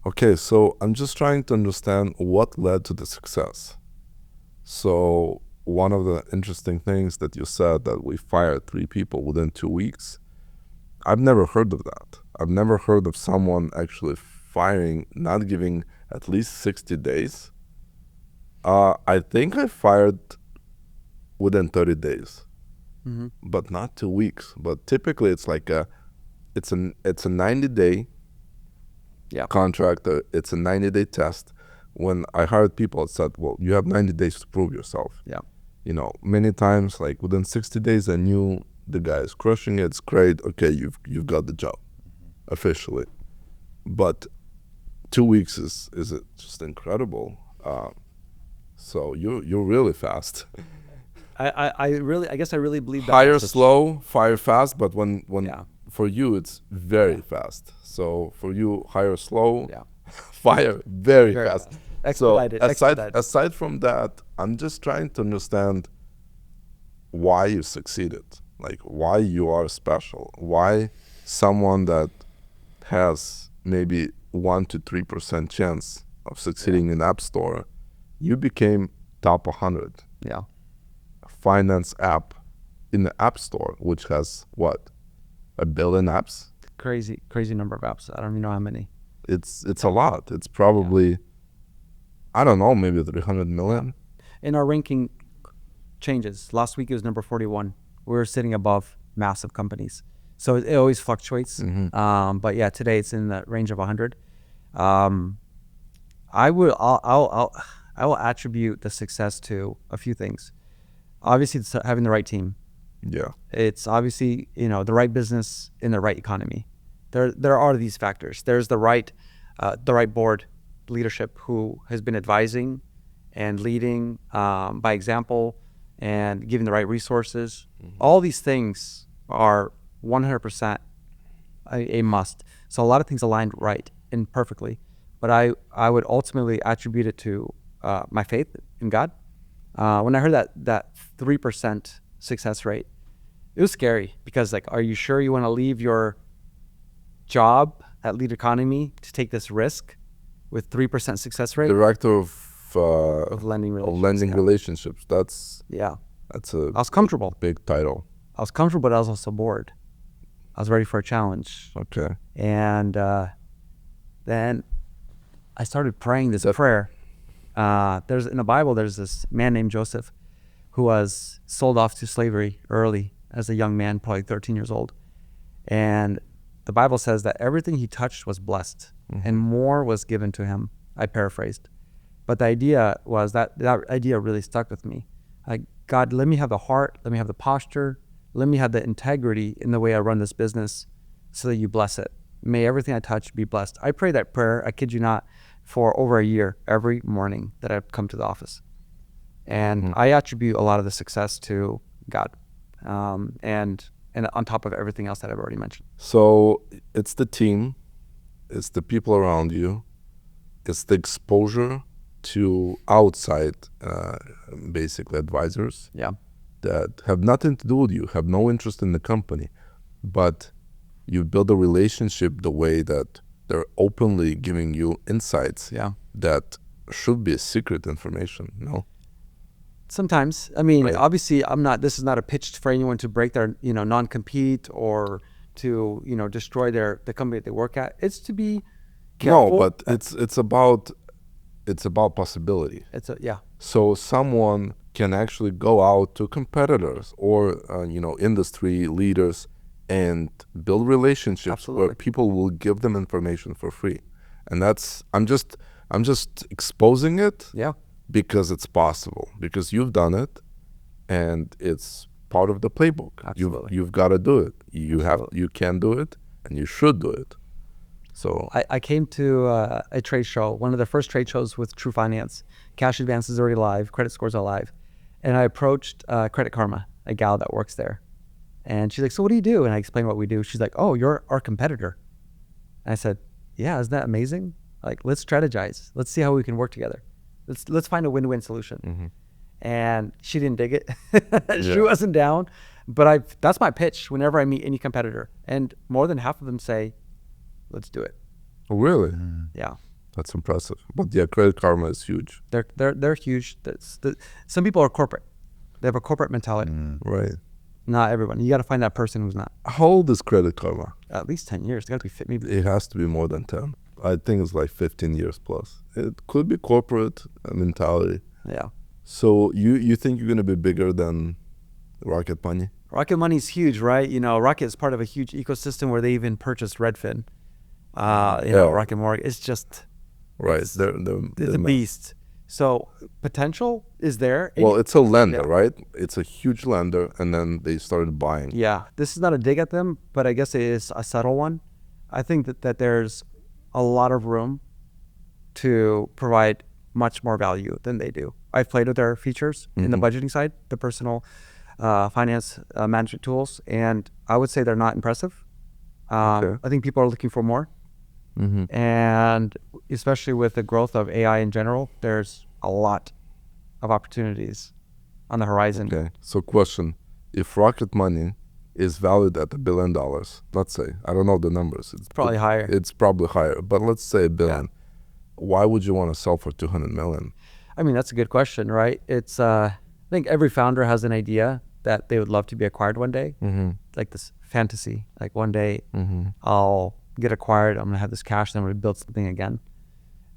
Okay, so I'm just trying to understand what led to the success. So one of the interesting things that you said that we fired 3 people within 2 weeks. I've never heard of that. I've never heard of someone actually firing, not giving at least 60 days. I think I fired within 30 days, but not 2 weeks. But typically it's like it's a 90-day contract. It's a 90-day test. When I hired people, it said, well, you have 90 days to prove yourself. Yeah. Many times, like within 60 days, I knew the guy is crushing it. It's great. Okay, you've got the job officially. But 2 weeks is just incredible. So you're really fast. I guess I really believe that. Hire slow, fire fast. But when Yeah. for you it's very fast. So for you, hire slow, Yeah. fire very fast. Expedited. So aside from that, I'm just trying to understand why you succeeded, like why you are special, why someone that has maybe 1 to 3% chance of succeeding in App Store, you became top 100 Yeah. finance app in the App Store, which has what, 1 billion apps? Crazy number of apps. I don't even know how many. It's a lot. It's probably, I don't know, maybe 300 million. And our ranking changes. Last week it was number 41. We were sitting above massive companies. So it always fluctuates. But yeah, today it's in the range of 100. I will attribute the success to a few things. Obviously, it's having the right team. Yeah. It's obviously, the right business in the right economy. There are these factors. There's the right board leadership who has been advising and leading by example and giving the right resources. All these things are 100% a must. So a lot of things aligned right and perfectly. But I would ultimately attribute it to my faith in God. When I heard that 3% success rate, it was scary because are you sure you want to leave your job at Lead Economy to take this risk with 3% success rate? Director of lending relationships. Relationships. That's I was comfortable. Big title. I was comfortable, but I was also bored. I was ready for a challenge. Okay. And then I started praying this prayer. There's in the Bible, there's this man named Joseph who was sold off to slavery early as a young man, probably 13 years old. And the Bible says that everything he touched was blessed and more was given to him. I paraphrased. But the idea was that idea really stuck with me. God, let me have the heart, let me have the posture, let me have the integrity in the way I run this business so that you bless it. May everything I touch be blessed. I pray that prayer, I kid you not, for over a year, every morning that I've come to the office. And I attribute a lot of the success to God. And on top of everything else that I've already mentioned. So it's the team, it's the people around you, it's the exposure to outside, basically advisors Yeah. that have nothing to do with you, have no interest in the company, but you build a relationship the way that they're openly giving you insights Yeah. that should be secret information, no? Sometimes, I mean, Right. obviously, this is not a pitch for anyone to break their, non-compete or to, destroy the company that they work at. It's to be careful. No, but it's about possibility. Yeah. So someone can actually go out to competitors or industry leaders and build relationships where Absolutely. people will give them information for free, and I'm just exposing it Yeah. because it's possible, because you've done it, and it's part of the playbook. Absolutely. You've got to do it. Absolutely. You can do it, and you should do it. So I came to a trade show, one of the first trade shows with True Finance. Cash advance is already live, credit scores are live. And I approached Credit Karma, a gal that works there. And she's like, so what do you do? And I explained what we do. She's like, oh, you're our competitor. And I said, yeah, isn't that amazing? Like, let's strategize. Let's see how we can work together. Let's find a win-win solution. Mm-hmm. And she didn't dig it. She Yeah. wasn't down. But that's my pitch whenever I meet any competitor. And more than half of them say, let's do it. really, Yeah. that's impressive. But yeah, Credit Karma is huge, They're huge. Some people are corporate. They have a corporate mentality. right? Not everyone. You got to find that person who's not. How old is Credit Karma? At least 10 years. They got to be fit. Maybe. It has to be more than 10. I think it's like 15 years plus. It could be corporate mentality. Yeah. So you think you're going to be bigger than Rocket Money? Rocket Money's huge, right? Rocket is part of a huge ecosystem where they even purchased Redfin. Rocket Mortgage. It's just Right. it's a beast. So potential is there. Well, it's a lender, Yeah. right? It's a huge lender, and then they started buying. Yeah, this is not a dig at them, but I guess it is a subtle one. I think that there's a lot of room to provide much more value than they do. I've played with their features in the budgeting side, the personal finance management tools, and I would say they're not impressive. Okay. I think people are looking for more. Mm-hmm. And especially with the growth of AI in general, there's a lot of opportunities on the horizon. Okay. So question, if Rocket Money is valued at $1 billion, let's say, I don't know the numbers. It's Probably higher. It's probably higher, but let's say $1 billion. Why would you want to sell for 200 million? I mean, that's a good question, right? It's I think every founder has an idea that they would love to be acquired one day, like this fantasy. Like one day I'll get acquired, I'm gonna have this cash, then I'm gonna build something again.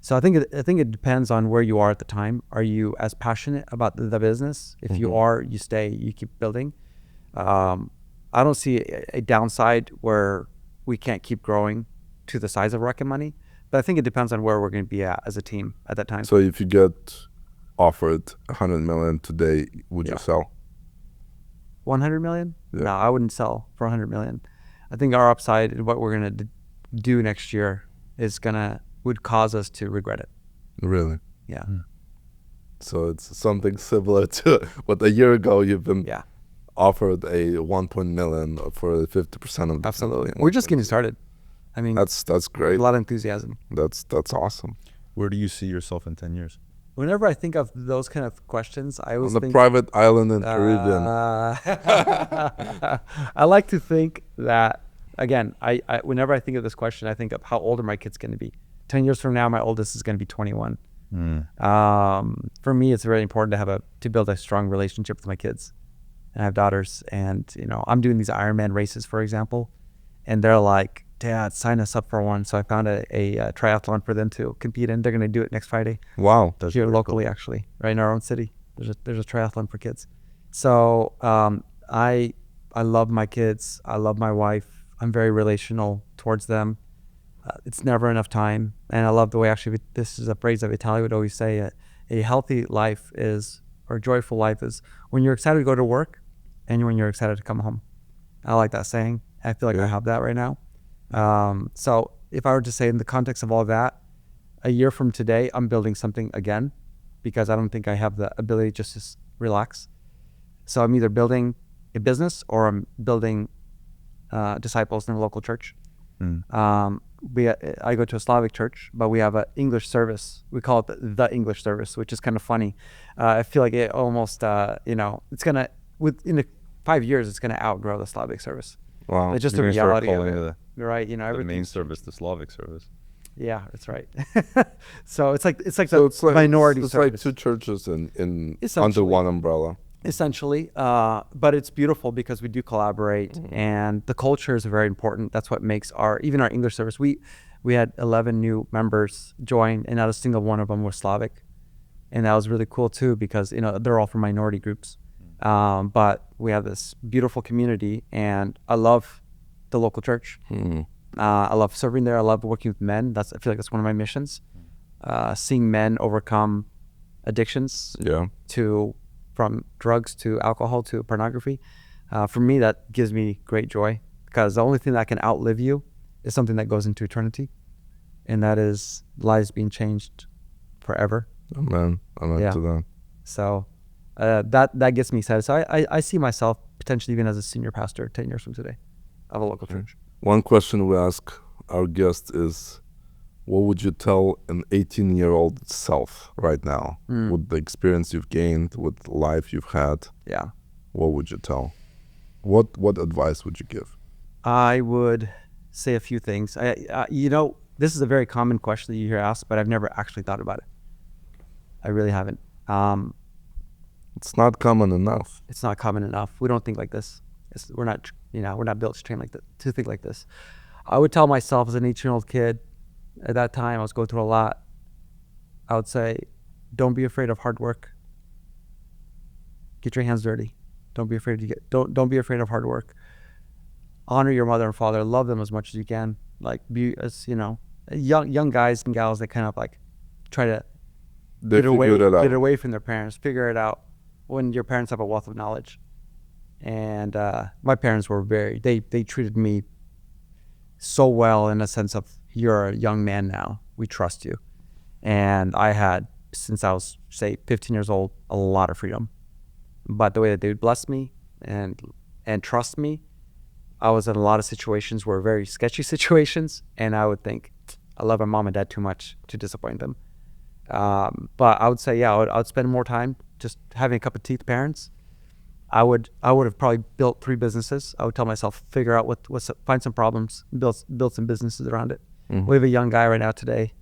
So I think it depends on where you are at the time. Are you as passionate about the business? If you are, you stay, you keep building. I don't see a downside where we can't keep growing to the size of Rocket Money, but I think it depends on where we're going to be at as a team at that time. So if you get offered 100 million today, would you sell? 100 million? Yeah. No, I wouldn't sell for 100 million. I think our upside and what we're going to do next year would cause us to regret it. Really? Yeah. So it's something similar to what a year ago you've been Yeah. offered a 1 million for 50% of the Absolutely. company. We're just getting started. I mean, That's great. a lot of enthusiasm. That's awesome. Where do you see yourself in 10 years? Whenever I think of those kind of questions, I always On the think private island in Caribbean. I like to think that, again, I whenever I think of this question, I think of how old are my kids going to be. 10 years from now, my oldest is going to be 21. For me, it's very important to build a strong relationship with my kids. And I have daughters, and I'm doing these Ironman races, for example, and they're like, "Dad, sign us up for one." So I found a triathlon for them to compete in. They're going to do it next Friday. Wow. Here locally, actually, right in our own city. There's a triathlon for kids. So I love my kids. I love my wife. I'm very relational towards them. It's never enough time, and I love the way, actually, this is a phrase that Vitaly would always say, a healthy life or a joyful life is when you're excited to go to work and when you're excited to come home. I like that saying. I feel like I have that right now. So if I were to say in the context of all that, a year from today, I'm building something again because I don't think I have the ability just to relax. So I'm either building a business or I'm building disciples in a local church. I go to a Slavic church, but we have an English service. We call it the English service, which is kind of funny. I feel like it almost, it's gonna within 5 years, it's gonna outgrow the Slavic service. Wow. It's just You're a gonna start reality of calling it, right? the Everything. main service, the Slavic service. Yeah, that's right. So it's like So the minority it's service. like two churches in under Essentially. one umbrella. Essentially, but it's beautiful because we do collaborate, and the culture is very important. That's what makes even our English service. We had 11 new members join, and not a single one of them was Slavic, and that was really cool too because they're all from minority groups. But we have this beautiful community, and I love the local church. I love serving there. I love working with men. I feel like that's one of my missions. Seeing men overcome addictions. Yeah. From drugs to alcohol to pornography. For me, that gives me great joy because the only thing that can outlive you is something that goes into eternity, and that is lives being changed forever. Amen. Amen to that. So that gets me excited. So I see myself potentially even as a senior pastor 10 years from today of a local church. One question we ask our guests is, what would you tell an 18-year-old self right now with the experience you've gained, with the life you've had? Yeah. What would you tell? What advice would you give? I would say a few things. This is a very common question that you hear asked, but I've never actually thought about it. I really haven't. It's not common enough. It's not common enough. We don't think like this. We're not built to train like that, to think like this. I would tell myself as an 18-year-old kid, at that time I was going through a lot, I would say, don't be afraid of hard work. Get your hands dirty. Don't be afraid don't be afraid of hard work. Honor your mother and father. Love them as much as you can. Like, be as young guys and gals that kind of like try to get away from their parents, figure it out when your parents have a wealth of knowledge. And my parents were they treated me so well in a sense of, you're a young man now, we trust you. And I had, since I was, say, 15 years old, a lot of freedom. But the way that they would bless me and trust me, I was in a lot of situations were very sketchy situations, and I would think, I love my mom and dad too much to disappoint them. But I would say, I would spend more time just having a cup of tea with parents. I would have probably built 3 businesses. I would tell myself, figure out find some problems, build some businesses around it. We have a young guy right now today.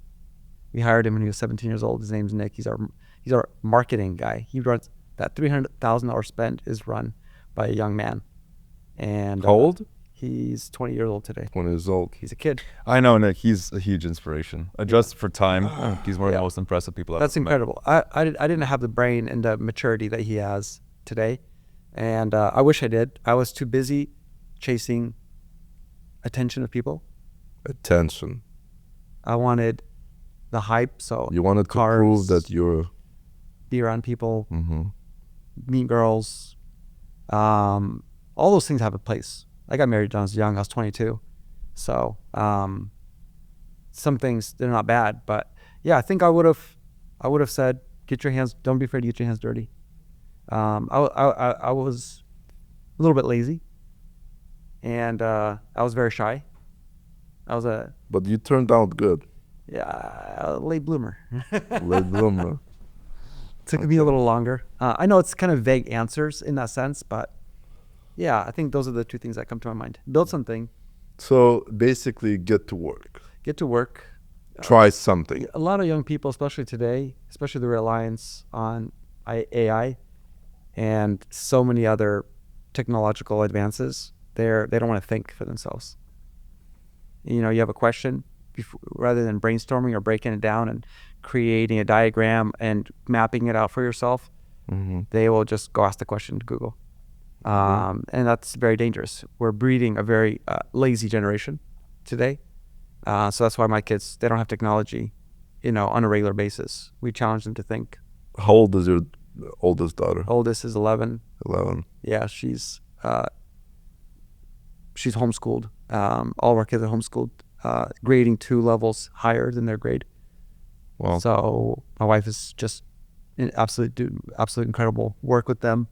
We hired him when he was 17 years old. His name's Nick. He's our marketing guy. He runs that $300,000 spend is run by a young man. And how old? He's 20 years old today. 20 years old. He's a kid. I know, Nick. He's a huge inspiration. Adjusted for time, he's one of the most impressive people I've That's ever met. incredible. I didn't have the brain and the maturity that he has today, and I wish I did. I was too busy chasing attention of people. Attention. I wanted the hype, so You wanted cars, to prove that you're... be around people, meet girls. All those things have a place. I got married when I was young. I was 22. So some things, they're not bad. But yeah, I think I would have said, don't be afraid to get your hands dirty. I was a little bit lazy, and I was very shy. But you turned out good. A late bloomer. Late bloomer. Took me a little longer. I know it's kind of vague answers in that sense, but yeah, I think those are the 2 things that come to my mind. Build something. So basically, get to work. Get to work. Try something. A lot of young people, especially today, especially the reliance on AI and so many other technological advances, they don't want to think for themselves. You have a question, rather than brainstorming or breaking it down and creating a diagram and mapping it out for yourself, they will just go ask the question to Google. And that's very dangerous. We're breeding a very lazy generation today. So that's why my kids, they don't have technology, on a regular basis. We challenge them to think. How old is your oldest daughter? Oldest is 11. 11. Yeah, she's homeschooled. All of our kids are homeschooled, grading 2 levels higher than their grade. Wow. So my wife is just absolute incredible work with them.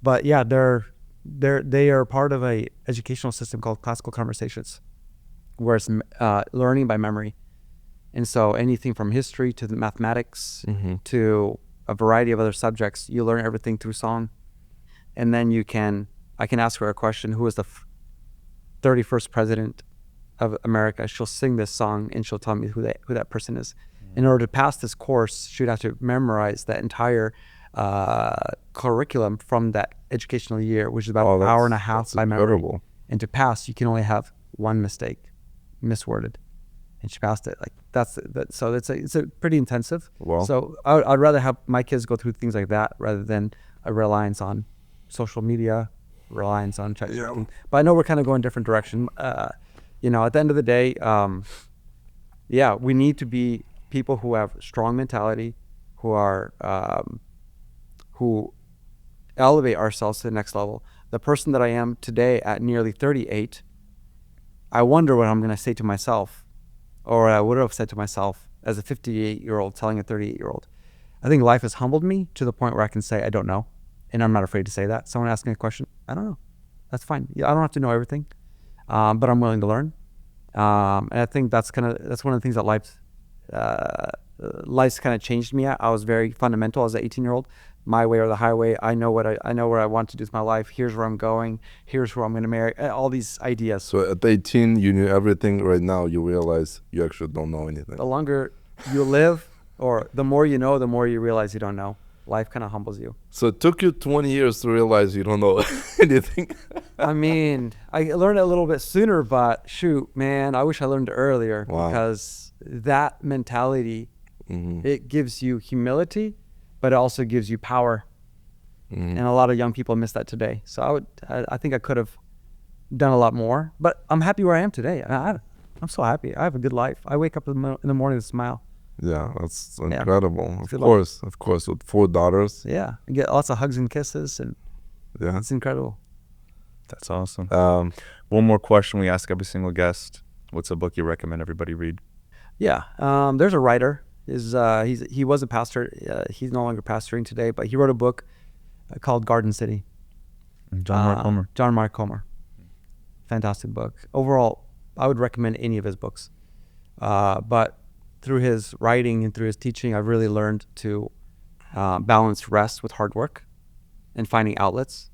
But yeah, they are part of a educational system called Classical Conversations. where it's learning by memory. And so anything from history to the mathematics to a variety of other subjects, you learn everything through song. And then I can ask her a question: who was the 31st president of America? She'll sing this song and she'll tell me who that person is. In order to pass this course, she would have to memorize that entire curriculum from that educational year, which is about an hour and a half by memory. And to pass, you can only have one mistake, misworded, and she passed it. Like so it's a pretty intensive. Wow. So I'd rather have my kids go through things like that rather than a reliance on social media, reliance on chat. Yeah. But I know we're kind of going different direction. You know, at the end of the day, we need to be people who have strong mentality, who are who elevate ourselves to the next level. The person that I am today at nearly 38, I wonder what I'm going to say to myself, or I would have said to myself as a 58-year-old telling a 38-year-old. I think life has humbled me to the point where I can say I don't know, and I'm not afraid to say that. Someone asking a question, I don't know. That's fine. I don't have to know everything, but I'm willing to learn. And I think that's one of the things that life's kind of changed me at. I was very fundamental as an 18-year-old. My way or the highway. I know what I want to do with my life. Here's where I'm going. Here's who I'm going to marry. All these ideas. So at 18, you knew everything. Right now, you realize you actually don't know anything. The longer you live, or the more you know, the more you realize you don't know. Life kind of humbles you. So it took you 20 years to realize you don't know anything. I mean, I learned it a little bit sooner, but shoot, man, I wish I learned it earlier. Wow. Because that mentality, it gives you humility, but it also gives you power. And a lot of young people miss that today. So I think I could have done a lot more, but I'm happy where I am today. I'm so happy. I have a good life. I wake up in the morning with a smile. Yeah, that's incredible. Yeah. Of course, with 4 daughters. Yeah, I get lots of hugs and kisses, and yeah, it's incredible. That's awesome. One more question we ask every single guest: what's a book you recommend everybody read? Yeah, there's a writer. He was a pastor. He's no longer pastoring today, but he wrote a book called Garden City. John Mark Comer. Fantastic book. Overall, I would recommend any of his books. But through his writing and through his teaching, I've really learned to balance rest with hard work and finding outlets.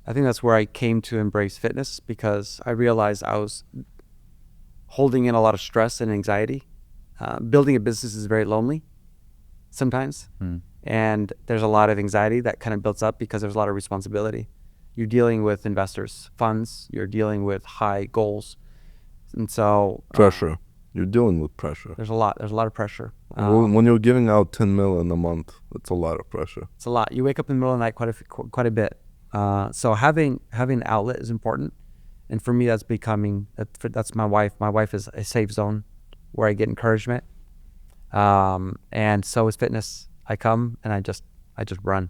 I think that's where I came to embrace fitness, because I realized I was holding in a lot of stress and anxiety. Building a business is very lonely sometimes. And there's a lot of anxiety that kind of builds up because there's a lot of responsibility. You're dealing with investors, funds, you're dealing with high goals. And so pressure. You're dealing with pressure. There's a lot of pressure. When you're giving out 10 million a month, it's a lot of pressure. It's a lot. You wake up in the middle of the night quite a bit. So having an outlet is important. And for me, that's my wife. My wife is a safe zone where I get encouragement. And so is fitness. I come and I just run.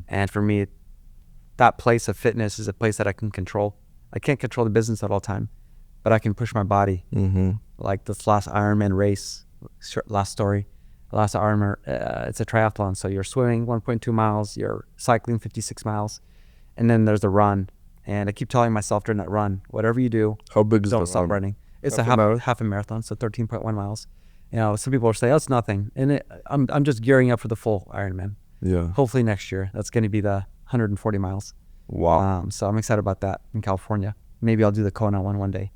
And for me, that place of fitness is a place that I can control. I can't control the business at all time, but I can push my body. Like this last Ironman race, last Ironman, it's a triathlon. So you're swimming 1.2 miles, you're cycling 56 miles, and then there's a run. And I keep telling myself during that run, whatever you do, how big is don't stop running. It's half a marathon, so 13.1 miles. You know, some people will say, oh, it's nothing. And I'm just gearing up for the full Ironman. Yeah. Hopefully next year, that's going to be the 140 miles. Wow. So I'm excited about that in California. Maybe I'll do the Kona one day.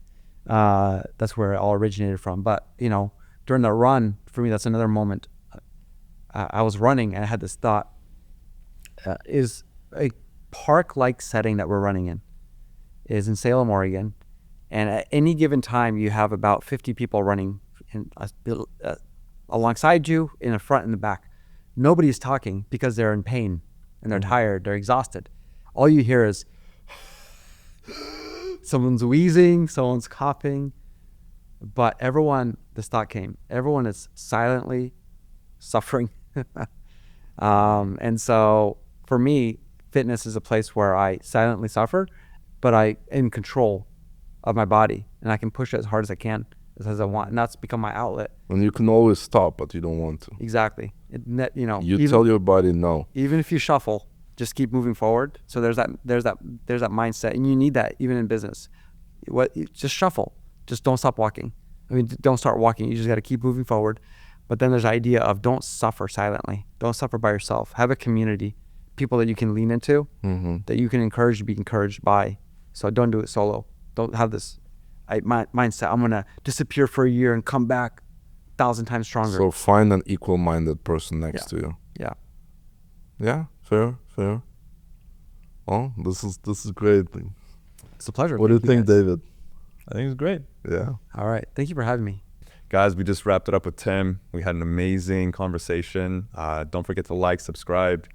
That's where it all originated from. But, you know, during the run, for me, that's another moment. I was running and I had this thought, is a park-like setting that we're running in is in Salem, Oregon. And at any given time, you have about 50 people running alongside you, in the front and the back. Nobody's talking because they're in pain and they're tired, they're exhausted. All you hear is someone's wheezing, someone's coughing. But this thought came, everyone is silently suffering. And so for me, fitness is a place where I silently suffer, but I am in control of my body and I can push it as hard as I can, as I want. And that's become my outlet. And you can always stop, but you don't want to. Exactly. You tell your body no. Even if you shuffle, just keep moving forward. So there's that mindset, and you need that even in business. Just shuffle. Just don't stop walking. I mean, don't start walking. You just got to keep moving forward. But then there's the idea of don't suffer silently. Don't suffer by yourself. Have a community, people that you can lean into, that you can encourage to be encouraged by. So don't do it solo. Don't have this mindset. I'm going to disappear for a year and come back 1,000 times stronger. So find an equal-minded person next to you. Yeah. Yeah, fair. Oh, this is great. It's a pleasure. What do you think, guys. David? I think it's great. Yeah. All right. Thank you for having me. Guys, we just wrapped it up with Tim. We had an amazing conversation. Don't forget to like, subscribe,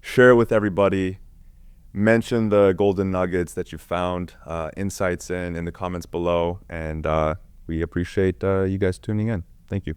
share it with everybody. Mention the golden nuggets that you found, insights in the comments below. And we appreciate you guys tuning in. Thank you.